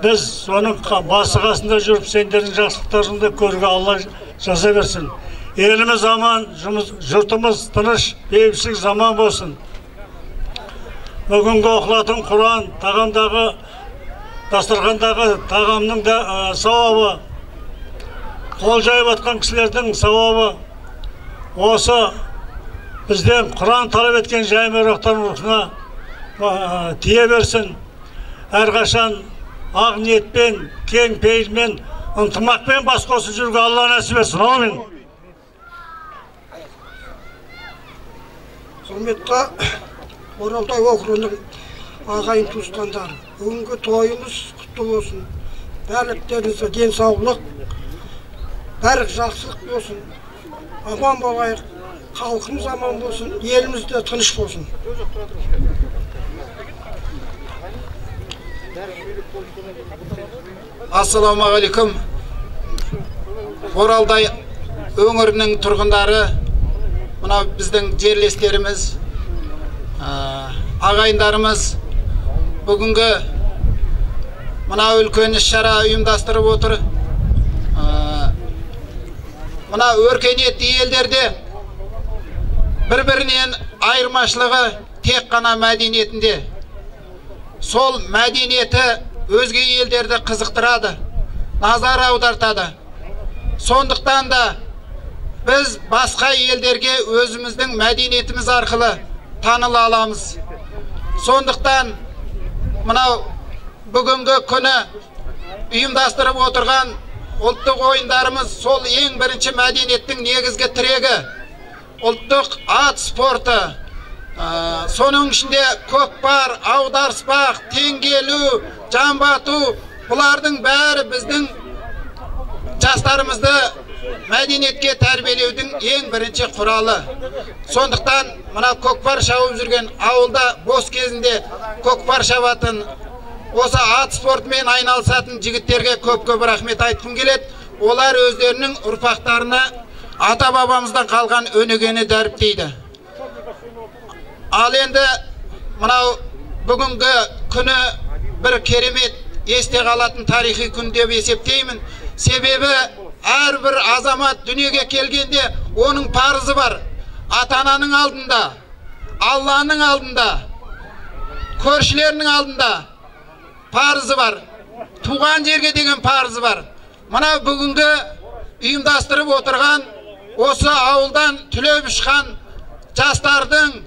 Біз соның басы қасында жүріп, сендердің жақсылықтарыңды көруге Алла жаза берсін. Еліміз аман, жұртымыз тыныш, бейбітшілік заман болсын. Бүгінгі оқылатын Құран, тағамдағы, дастархандағы тағамның да сауабы, қол жайып атқан кісілердің сауабы, осы бізден Құран талап еткен жайме рухтың рухына тие берсін. Әрқашан ақ ниетпен, кең пейілмен, ынтымақпен бас қосып жүруге Алла нәсіп етсін. Амин. Құрметті Оралтай округінің ағайын туысқандары, бүгінгі тойымыз құтты болсын. Барлықтарыңызға денсаулық, барлық жақсылық болсын. Аман болайық, халқымыз аман болсын, еліміз де тыныш болсын. Ассаламағалейкум. Оралдай өңірінің тұрғындары, мына біздің жерлестеріміз, ағайындарымыз бүгінгі мына үлкен іс-шара ұйымдастырып отыр. Мына өркениетті елдерде бір-бірінен айырмашылығы тек қана мәдениетінде. Сол мәдениеті өзге елдерді қызықтырады, назар аудартады. Сондықтан да біз басқа елдерге өзіміздің мәдениетіміз арқылы таныла аламыз. Сондықтан мынау бүгінгі күні ұйымдастырып отырған ұлттық ойындарымыз сол ең бірінші мәдениеттің негізгі тірегі. Ұлттық ат спорты, соның ішінде көкпар, аударыспақ, теңгелу, жамбату, бұлардың бәрі біздің жастарымызды мәдениетке тәрбиелеудің ең бірінші құралы. Сондықтан мына көкпар шауып жүрген ауылда бос кезінде көкпар шабатын, осы ат спортымен айналысатын жігіттерге көп-көп рахмет айтқым келеді. Олар өздерінің ұрпақтарына ата бабамыздан қалған өнегені дәріптейді. Ал енді мынау бүгінгі күні бір керемет есте қалатын тарихи күн деп есептеймін. Себебі әрбір азамат дүниеге келгенде оның парызы бар. Ата-ананың алдында, Алланың алдында, көршілерінің алдында парызы бар. Туған жерге деген парызы бар. Мына бүгінгі ұйымдастырып отырған осы ауылдан түлеп ұшқан жастардың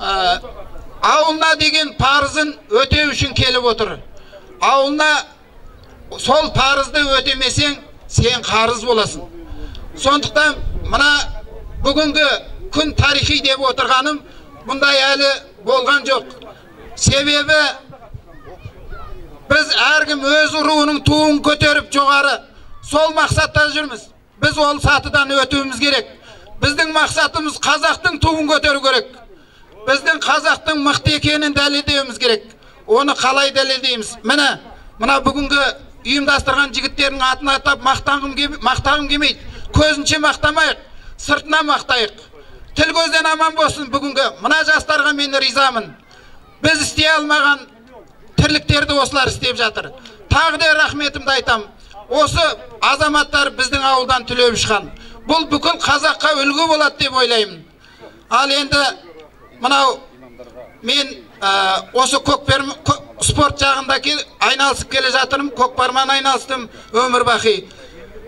ауылына деген парызын өтеу үшін келіп отыр. Ауылына сол парызды өтемесең, сен қарыз боласың. Сондықтан мына бүгінгі күн тарихи деп отырғаным бұндай әлі болған жоқ. Себебі біз әркім өз руының туын көтеріп жоғары сол мақсатта жүрміз. Біз ол сатыдан өтуіміз керек. Біздің мақсатымыз қазақтың туын көтеру керек. Біздің қазақтың мықты екенін дәлелдеуіміз керек. Оны қалай дәлелдейміз? Мына бүгінгі ұйымдастырған жігіттердің атын атап мақтағым келмейді. Көзінше мақтамайық, сыртына мақтайық. Тіл көзден аман болсын бүгінгі. Мына жастарға мен ризамын. Біз істей алмаған тірліктерді осылар істеп жатыр. Тағы да рахметімді айтам. Осы азаматтар біздің ауылдан түлеп ұшқан. Бұл бүкіл қазаққа үлгі болады деп ойлаймын. Ал енді мынау мен осы көкпар спорт жағында айналысып келе жатырмын. Көкпармен айналыстым өмір бақи.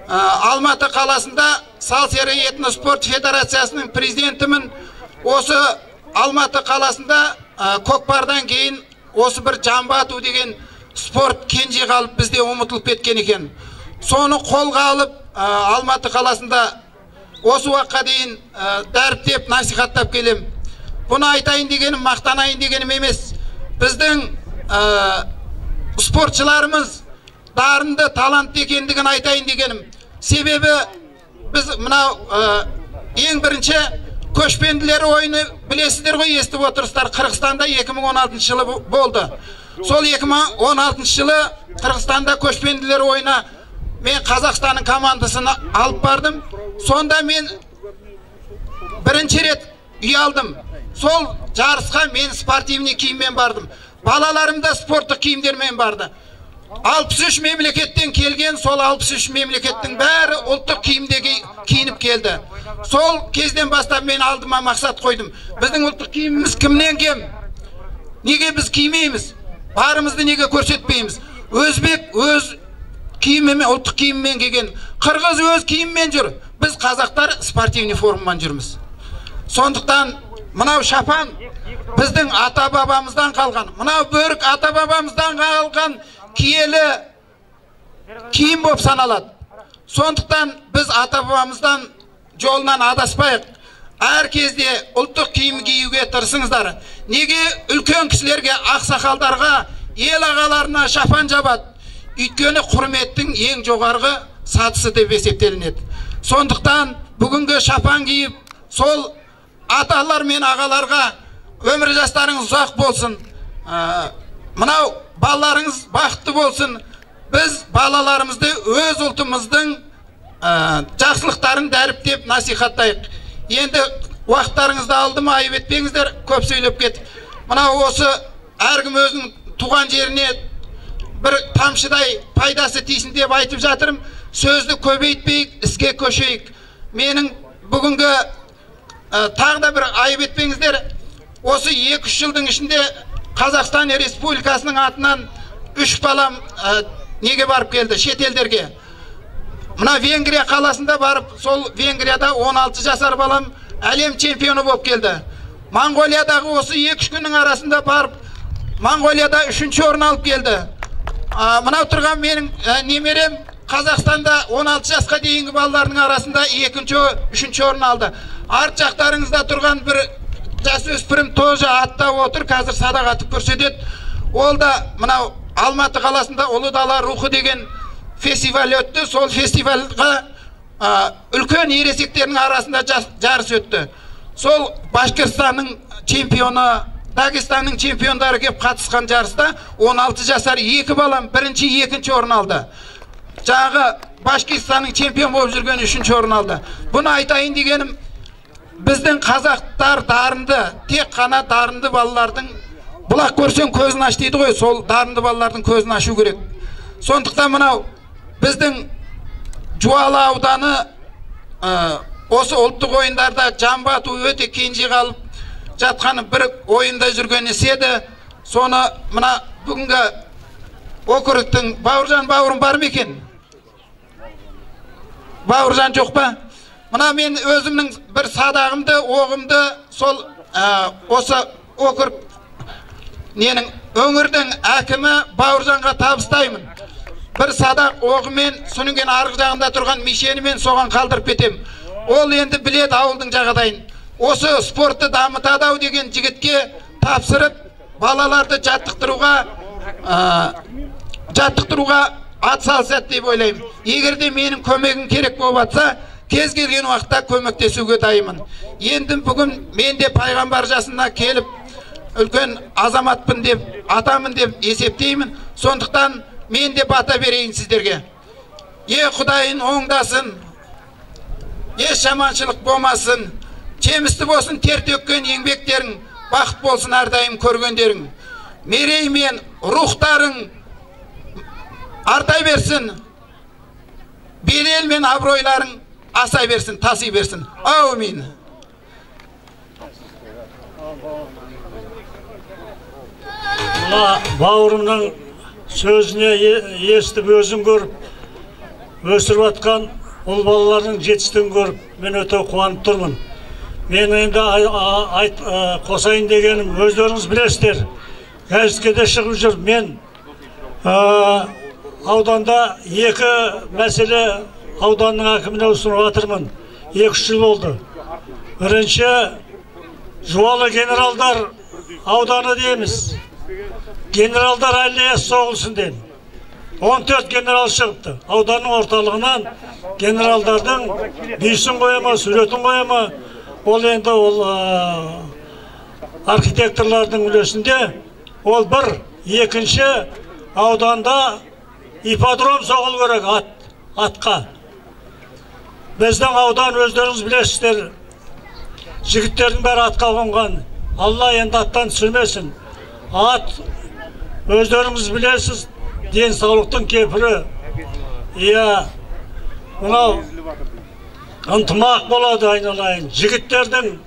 Алматы қаласында Салсері этноспорт федерациясының президентімін. Осы Алматы қаласында көкпардан кейін осы бір жамбату деген спорт кенже қалып бізде ұмытылып кеткен екен. Соны қолға алып Алматы қаласында осы уақытқа дейін дәріптеп насихаттап келем. Бұны айтайын дегенім, мақтанайын дегенім емес. Біздің спортшыларымыз дарынды, талантты екендігін айтайын дегенім. Себебі біз мынау ең бірінші көшпенділер ойыны білесіздер ғой, естіп отырсыздар. Қырғызстанда 2016 жылы болды. Сол 2016 жылы Қырғызстанда көшпенділер ойына мен Қазақстанның командасын алып бардым. Сонда мен бірінші рет үй алдым. Сол жарысқа мен спортивный киіммен бардым. Балаларым да спорттық киімдермен барды. 63 мемлекеттен келген, сол 63 мемлекеттің бәрі ұлттық киімде киініп келді. Сол кезден бастап мен алдыма мақсат қойдым. Біздің ұлттық киіміміз кімнен кем? Неге біз кимейміз? Барымызды неге көрсетпейміз? Өзбек өз киімімен, ұлттық киімімен келген, қырғыз өз киімімен жүр. Біз қазақтар спортивный формамен жүрміз. Сондықтан мынау шапан біздің ата-бабамыздан қалған, мынау бөрік ата-бабамыздан қалған киелі киім болып саналады. Сондықтан біз ата-бабамыздан жолынан адаспайық. Әр кезде ұлттық киім киюге тырысыңыздар. Неге үлкен кісілерге, ақсақалдарға, ел ағаларына шапан жабады? Өйткені құрметтің ең жоғарғы сатысы деп есептелінеді. Сондықтан бүгінгі шапан киіп, сол аталар мен ағаларға өмір жастарыңыз ұзақ болсын. Мынау балаларыңыз бақытты болсын. Біз балаларымызды өз ұлтымыздың жақсылықтарын дәріптеп насихаттайық. Енді уақыттарыңызды алдым, айып етпеңіздер, көп сөйлеп кеттік. Мынау осы әркім өзінің туған жеріне бір тамшыдай пайдасы тисін деп айтып жатырым. Сөзді көбейтпейік, іске көшейік. Менің бүгінгі тағы да бір айып етпеңіздер, осы 2-3 жылдың ішінде Қазақстан Республикасының атынан 3 балам неге барып келді? Шетелдерге. Мына Венгрия қаласында барып, сол Венгрияда 16 жасар балам әлем чемпионы болып келді. Монғолиядағы осы 2-3 күннің арасында барып, Монғолияда 3-ші орын алып келді. Мынау тұрған менің немерем Қазақстанда 16 жасқа дейінгі балалардың арасында 2-3-ші орын алды. Арт жақтарыңызда тұрған бір жасөспірім тоже атта отыр, қазір садақ атып көрсетеді. Ол да мынау Алматы қаласында Ұлы дала рухы деген фестиваль өтті. Сол фестивальға үлкен ересектердің арасында жарыс өтті. Сол Башқұртстанның чемпионы, Дагестанның чемпиондары кеп қатысқан жарыста 16 жасар 2 балам 1-ші, 2-ші орын алды. Жағы Башқұртстанның чемпион болып жүрген 3-ші орын алды. Бұны айтайын дегенім, біздің қазақтар дарынды, тек қана дарынды балалардың, бұлақ көрсең көзін аш дейді ғой, сол дарынды балалардың көзін ашу керек. Сондықтан мынау біздің Жуалы ауданы осы ұлттық ойындарда жамбату өте кенже қалып жатқаны бір ойында жүрген еді. Соны мына бүгінгі округтің Бауыржан бауырым бар ма екен? Бауыржан жоқ па? Мына мен өзімнің бір садағымды, оғымды сол осы округ ненің өңірдің әкімі Бауыржанға табыстаймын. Бір садақ оғымен сүнінген арғы жағында тұрған мишенімен соған қалдырып кетем. Ол енді біледі ауылдың жағдайын. Осы спортты дамытады деген жігітке тапсырып, балаларды жаттықтыруға атсалысады деп ойлаймын. Егер де менің көмегім керек болып жатса, кез келген уақытта көмектесуге дайынмын. Енді бүгін мен де пайғамбар жасына келіп, үлкен азаматпын деп, атамын деп есептеймін. Сондықтан мен де бата берейін сіздерге. Құдайын оңдасын, еш жаманшылық болмасын, жемісті болсын тер төккен еңбектерің, бақыт болсын әрдайым көргендерің. Мерей мен рухтарың артай берсін, бедел мен абыройларың асай берсін, таси берсін. Аумин. Бауырымның сөзіне естіп өзін көріп, өсіріп атқан ұл балалардың жетістігін көріп, мен өте қуанып тұрмын. Мен енді қосайын дегенім, өздеріңіз білесіздер, газетке шығып жүр. Мен ауданда 2 мәселе ауданның әкіміне ұсынып жатырмын. 2-3 жыл болды. Бірінші жуалы генералдар ауданы дейміз. Генералдар аллеясы соғылсын ден. 14 генерал шығыпты. Ауданның орталығынан генералдардың бүйсін қояма, суретін қояма. Ол енді ол архитекторлардың үлесінде. Ол бір. Екінші ауданда ипподром соғыл керек атқа. Біздің аудан өздеріңіз білесіздер. Жігіттердің бәрі атқа қонған. Алла енді аттан түсірмесін. Ат өздеріңіз білесіз, денсаулықтың кепірі. Мынау ынтымақ болады айналайын. Жігіттердің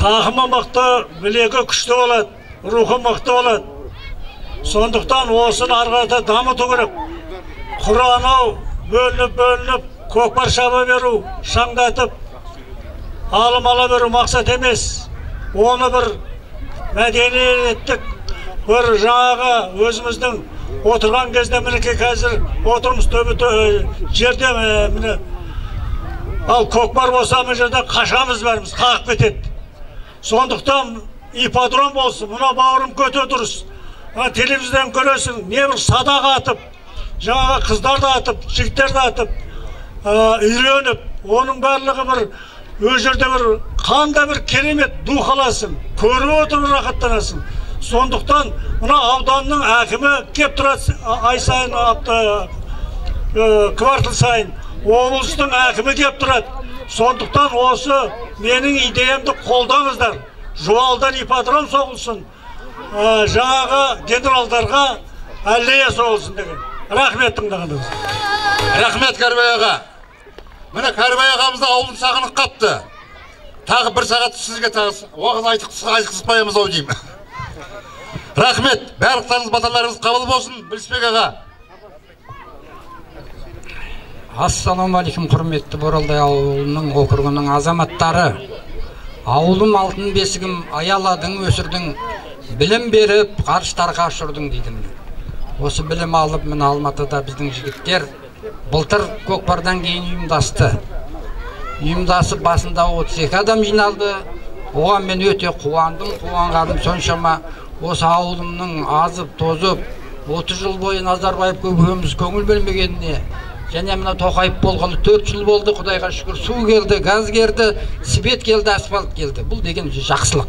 тақымы мықты, білегі күшті болады, рухы мықты болады. Сондықтан осыны арғата дамыту керек. Құранау бөлініп, көкпар шаба беру, шаңдатып, алым ала беру мақсат емес. Оны бір мәдениеттік, бір жаңағы өзіміздің отырған кезде мінеке қазір отырмыз жерде міне. Ал көкпар болса мына жерде қашамыз бәріміз, қағып кетеді. Сондықтан ипподром болсын, мына бауырым көте дұрыс. Телевизордан көресің, не бір садаға атып, жаңағы қыздарды атып, жігіттерді атып, үйреніп, оның барлығы бір өз жерде бір қандай бір керемет дух аласың, көріп отырып рахаттанасың. Сондықтан мына ауданның әкімі кеп тұрады ай сайын, квартал сайын, облыстың әкімі кеп тұрады. Сондықтан осы менің идеямды қолдаңыздар. Жуалдан ипподром соғылсын, жаңағы генералдарға аллея соғылсын деген. Рахмет тыңдағаныңыз. Рахмет Кәрібай аға. Міне Кәрібай ағамызда ауылын сағынып қапты. Тағы бір сағат сізге уағыз айтқызып қоямыз ау деймін. Рахмет, барлықтарыңыз баталарыңыз қабыл болсын, Білісбек аға. Ассалаумағалейкум, құрметті Боралдай ауылының округінің азаматтары. Ауылым алтын бесігім, аяладың, өсірдің, білім беріп, ғарыштарға ұшырдың дейдім. Осы білім алып, міне Алматыда біздің жігіттер былтыр көкпардан кейін ұйымдасты. Ұйымдасып басында 32 адам жиналды. Оған мен өте қуанғаным соншама. Осы ауылымның азып, тозып, 30 жыл бойы Назарбаев көкеміз көңіл бөлмегеніне, және мына Тоқаев болғаны 4 жыл болды, Құдайға шүкір, су келді, газ келді, свет келді, асфальт келді. Бұл деген жақсылық.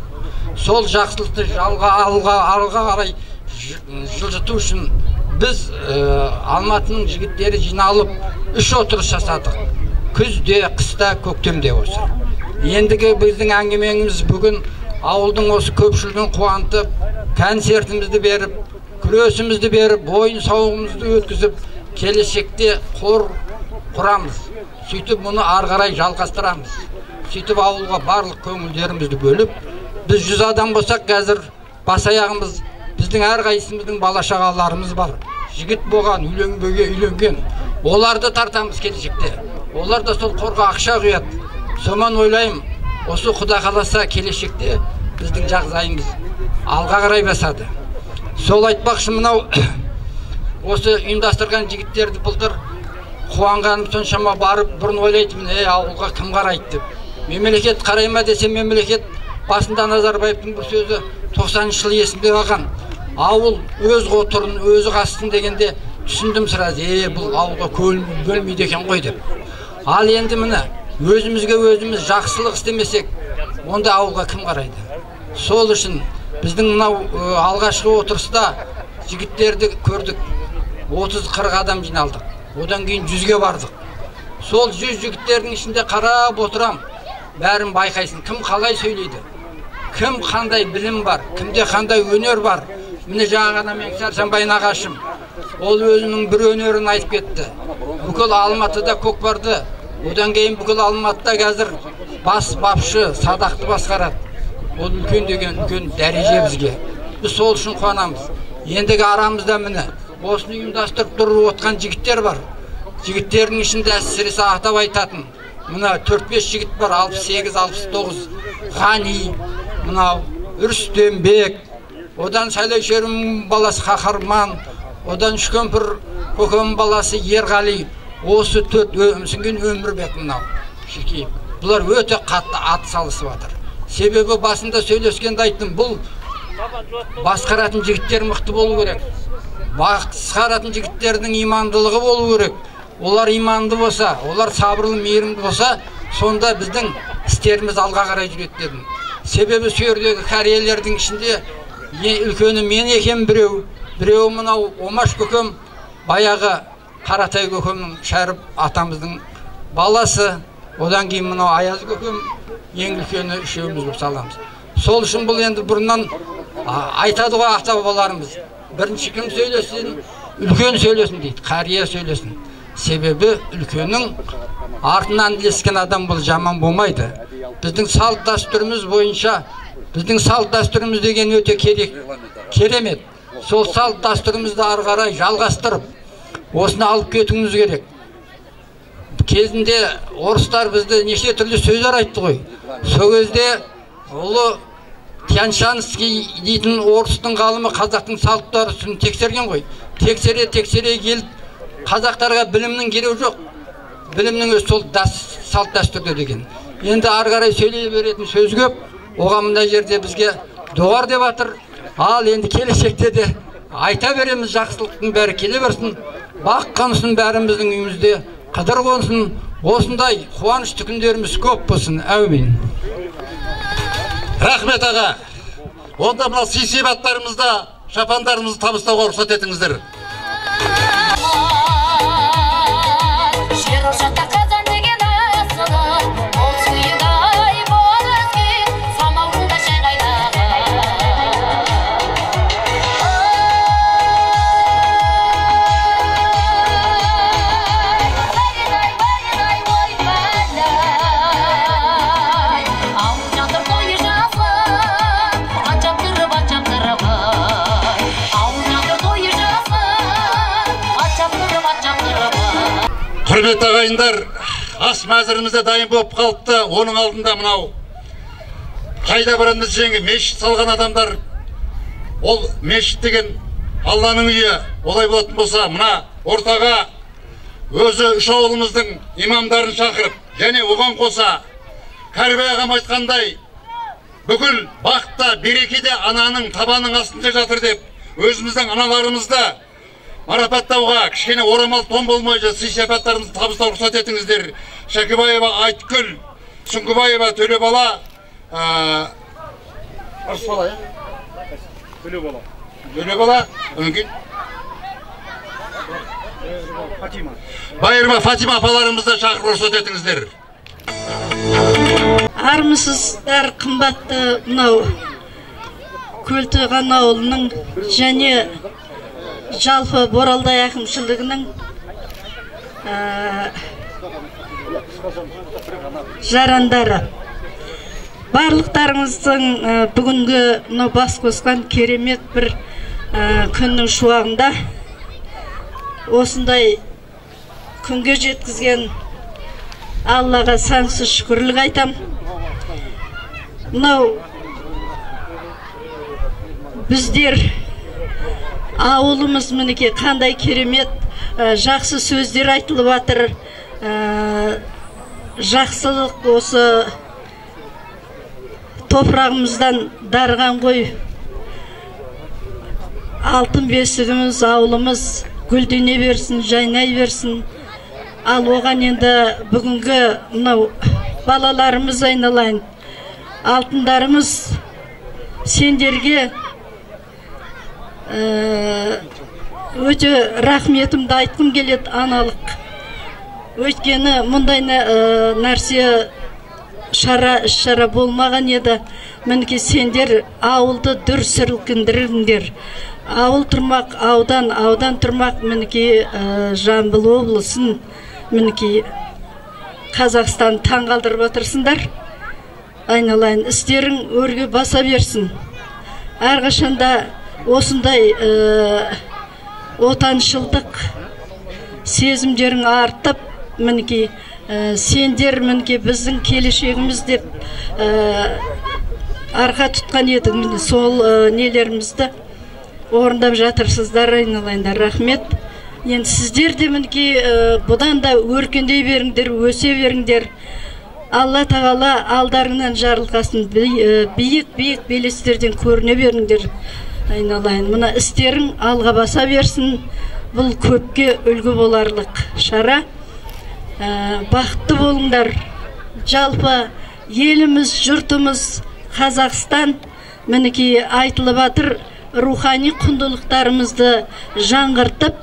Сол жақсылықты алға қарай жылжыту үшін біз Алматының жігіттері жиналып 3 отырыс жасадық. Күзде, қыста, көктемде осы. Ендігі біздің әңгімеңіз бүгін ауылдың осы көпшілігін қуантып, концертімізді беріп, күресімізді беріп, ойын сауығымызды өткізіп, келешекте қор құрамыз. Сөйтіп мұны ары қарай жалғастырамыз. Сөйтіп ауылға барлық көңілдерімізді бөліп, біз 100 адам болсақ, қазір бас аяғымыз біздің әрқайсымыздың бала-шағаларымыз бар. Жігіт болған, үйленген. Оларды тартамыз келешекте. Олар да сол қорға ақша құяды. Сонан ойлаймын, осы Құда қаласа келешекте біздің жағдайымыз алға қарай басады. Сол айтпақшы, мынау осы ұйымдастырған жігіттерді былтыр қуанғаным соншама, барып бұрын ойлайтын, ауылға кім қарайды деп. Мемлекет қарайма десе, мемлекет басында Назарбаевтың бір сөзі 90 жыл есімде қалған. Ауыл өз отырын, өзі қассын дегенде түсіндім сразу, бұл ауылға бөлмейді екен ғой деп. Ал енді міне, өзімізге өзіміз жақсылық істемесек, онда ауылға кім қарайды? Сол үшін біздің мынау алғашқы отырыста жігіттерді көрдік, 30-40 адам жиналдық. Одан кейін 100-ге бардық. Сол 100 жігіттердің ішінде қарап отырам, бәрін байқайсың, кім қалай сөйлейді, кім қандай білім бар, кімде қандай өнер бар. Міне жаңағана мен Сәрсенбай нағашым, ол өзінің бір өнерін айтып кетті. Бүкіл Алматыда көкпарды, одан кейін бүкіл Алматыда қазір бас бапшы, садақты басқарады. Ол үлкен деген үлкен дәреже бізге. Біз сол үшін қуанамыз. Ендігі арамызда міне осыны ұйымдастырып тұрып отқан жігіттер бар. Жігіттердің ішінде әсіресе атап айтатын, мына 4-5 жігіт бар, 68-69, Ғани, мынау Үрстембек, одан Сайлаушерім баласы Қахарман, одан Үшкемпір көкем баласы Ерғали, осы 4 өмсінген Өмірбек мынау. Шіркей. Бұлар өте қатты ат салысып жатыр. Себебі басында сөйлескенде айттым, бұл басқаратын жігіттер мықты болу керек. Басқаратын жігіттердің имандылығы болу керек. Олар иманды болса, олар сабырлы, мейірімді болса, сонда біздің істеріміз алға қарай жүреді дедім. Себебі сөйірдегі кәрелердің ішінде үлкені мен екен біреу мынау Омаш көкем, баяғы Қаратай көкемнің Шәріп атамыздың баласы, одан кейін мынау Аяз көкем, ең үлкені үшеуміз болып саламыз. Сол үшін бұл енді бұрыннан айтады ғой ата-бабаларымыз. Бірінші кім сөйлесін, үлкен сөйлесін дейді, қария сөйлесін. Себебі үлкеннің артынан ілескен адам бұл жаман болмайды. Біздің салт дәстүріміз бойынша, біздің салт дәстүріміз деген өте керемет. Сол салт дәстүрімізді ары қарай жалғастырып, осыны алып кетуіміз керек. Кезінде орыстар бізді неше түрлі сөздер айтты ғой. Сол кезде ұлы Тяньшанский дейтін орыстың ғалымы қазақтың салт дәстүрін тексерген ғой. Тексере келіп, қазақтарға білімнің керегі жоқ. Білімнің өзі сол салт дәстүрде деген. Енді ары қарай сөйлей беретін сөз көп. Оған мына жерде бізге доғар деп жатыр. Ал енді келешекте де айта береміз, жақсылықтың бәрі келе берсін. Бақ қонсын бәріміздің үйімізде, қыдыр қонсын. Осындай қуанышты күндеріміз көп болсын. Әумин. Рахмет аға. Онда мына сый-сипаттарымызда шапандарымызды табыстауға рұқсат етіңіздер. Құрметті ағайындар, ас мәзірімізде дайын болып қалыпты. Оның алдында мынау қайда барамыз десеңіз, мешіт салған адамдар, ол мешіт деген Алланың үйі. Олай болатын болса, мына ортаға өзі үш ауылымыздың имамдарын шақырып, және оған қоса Кәрібай ағам айтқандай, бүкіл бақытта, берекеде ананың табаның астында жатыр деп, өзіміздің аналарымызды марапаттауға кішкене орамал тон болмайынша сый-сипаттарымызды табыстауға рұқсат етіңіздер. Шәкібаева Айткүл, Сүңгібаева Төлебала, Байырма Фатима апаларымызды шақырып рұқсат етіңіздер. Армысыздар қымбатты мынау Көлтойған ауылының және жалпы Боралдай әкімшілігінің жарандары. Барлықтарыңыздың бүгінгі бас қосқан керемет бір күннің шуағында осындай күнге жеткізген Аллаға сансыз шүкірлік айтам. Мынау біздер ауылымыз мінеке қандай керемет, жақсы сөздер айтылып жатыр. Жақсылық осы топырағымыздан дарыған ғой. Алтын бесігіміз, ауылымыз гүлдене берсін, жайнай берсін. Ал оған енді бүгінгі мынау балаларымыз айналайын. Алтындарымыз сендерге өте рахметімді айтқым келеді аналық. Өйткені мұндай нәрсе шара болмаған еді. Мінеке сендер ауылды дүр сілкіндіріңдер. Ауыл тұрмақ аудан, аудан тұрмақ мінеке Жамбыл облысын, мінеке Қазақстан таңғалдырып отырсыңдар. Айналайын, істерің өрге баса берсін. Әрқашанда осындай отаншылдық сезімдерің артып, мінеке сендер мінеке біздің келешегіміз деп арқа тұтқан едік. Сол нелерімізді орындап жатырсыздар, айналайындар, рахмет. Енді сіздер де мінеке бұдан да өркендей беріңдер, өсе беріңдер. Алла тағала алдарыңнан жарылқасын, биік белестерден көріне беріңдер. Айналайын, мына істерің алға баса берсін. Бұл көпке үлгі боларлық шара. Бақытты болыңдар. Жалпы еліміз, жұртымыз Қазақстан мінекей айтылып жатыр, рухани құндылықтарымызды жаңғыртып,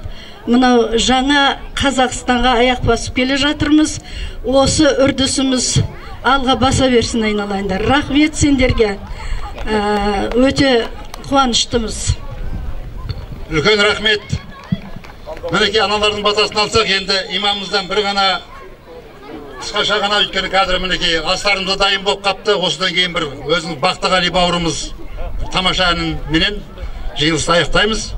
мынау жаңа Қазақстанға аяқ басып келе жатырмыз. Осы үрдісіміз алға баса берсін, айналайындар. Рахмет сендерге. Өте қуаныштымыз. Үлкен рахмет. Мінекей аналардың батасын алсақ, енді имамымыздан бір ғана қысқаша ғана, өйткені қазір мінекей астарымыз дайын болып қапты. Осыдан кейін бір өзінің Бақтығали бауырымыз тамаша әнін менен жиылысты аяқтаймыз.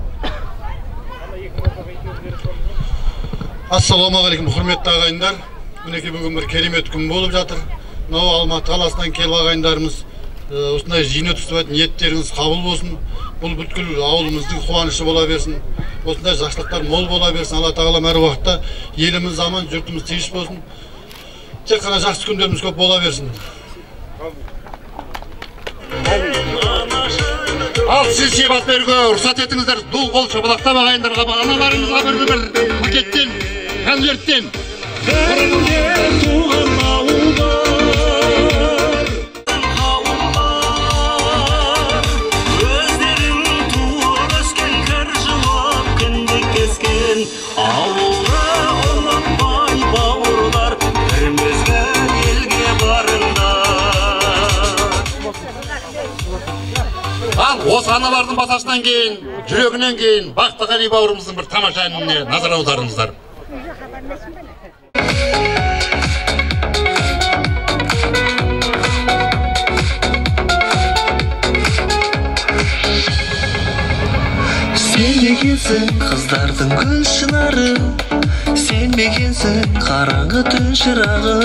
Ассалаумағалейкум, құрметті ағайындар. Мінекей бүгін бір керемет күн болып жатыр. Мынау Алматы қаласынан келіп ағайындарымыз осындай жиын өткізіп, ниеттеріңіз қабыл болсын. Бұл бүткіл ауылымыздың қуанышы бола берсін. Осындай жақсылықтар мол бола берсін. Алла тағалам әр уақытта еліміз аман, жұртымыз тыныш болсын. Тек қана жақсы күндеріміз көп бола берсін. Ал сіз себат беруге рұқсат етіңіздер. Дұл қол шапалақтап ағайындарға, аналарыңызға бір букеттен, конверттен. Ал осы аналардың батасынан кейін, жүрегінен кейін Бақтығали бауырымыздың бір тамаша әніне назар аударыңыздар. Сен мекенсің қыздардың гүл шынары, сен мекенсің қараңғы түн шырағы.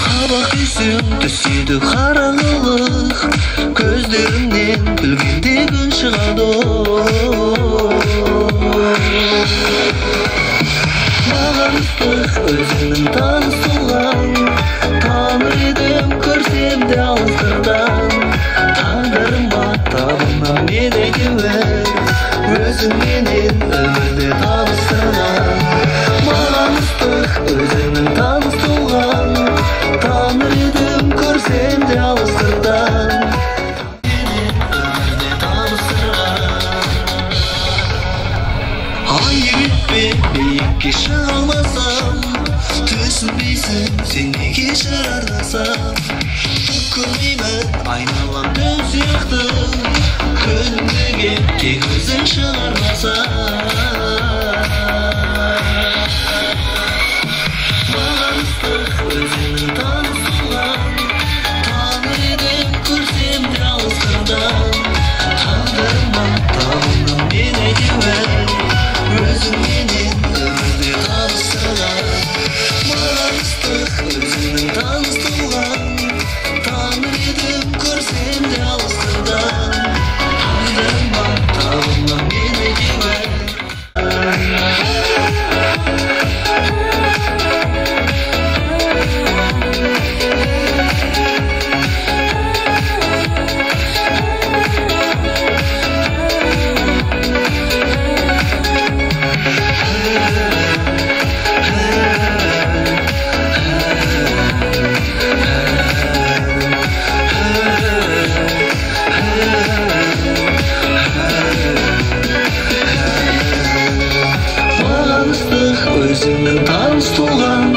Қабақ түйсің түседі қараңғылық, көздеріңнен күлгенде күн шығады. Маған ыстық өзіңнің таныс тұлғаң, таныр едім көрсем де алыстырдан. Тағдырыма табынам мен әйтеуір, өзіңменен өмірде таныстырған. Маған ыстық өзіңнің таныс тұлғаң, таныр едім көрсем де алыстырдан. Өмірде таныстырған. Ай бетпе биікке шыға алмасам, түсінбейсің сен неге шырарласам. Көрмеймін айналам түн сияқты, күлімдеге тек өзің шығармасаң. Маған ыстық өзіңнің таныс тұлғаң, таныр едім көрсем де алыстырдан. Тағдырыма табындым мен әйтеуір, өзіңменен өмірде таныстырған. Маған ыстық өзіңнің таныс тұлғаң, таныр едім көрсем де алыстырдан. Тағдырыма табындым мен әйтеуір. Өзіңнің таныс тұлғаң,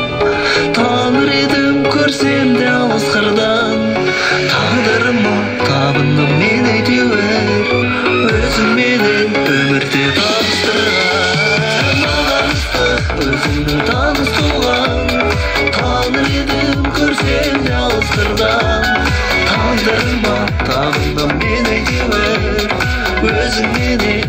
таныр едім көрсем де алыс қырдан. Тағдырыма табындым мен әйтеуір, өзіңменен өмірде таныстырған. Маған ыстық өзіңнің таныс тұлғаң, таныр едім көрсем де алыс қырдан. Тағдырыма табындым мен әйтеуір, өзіңменен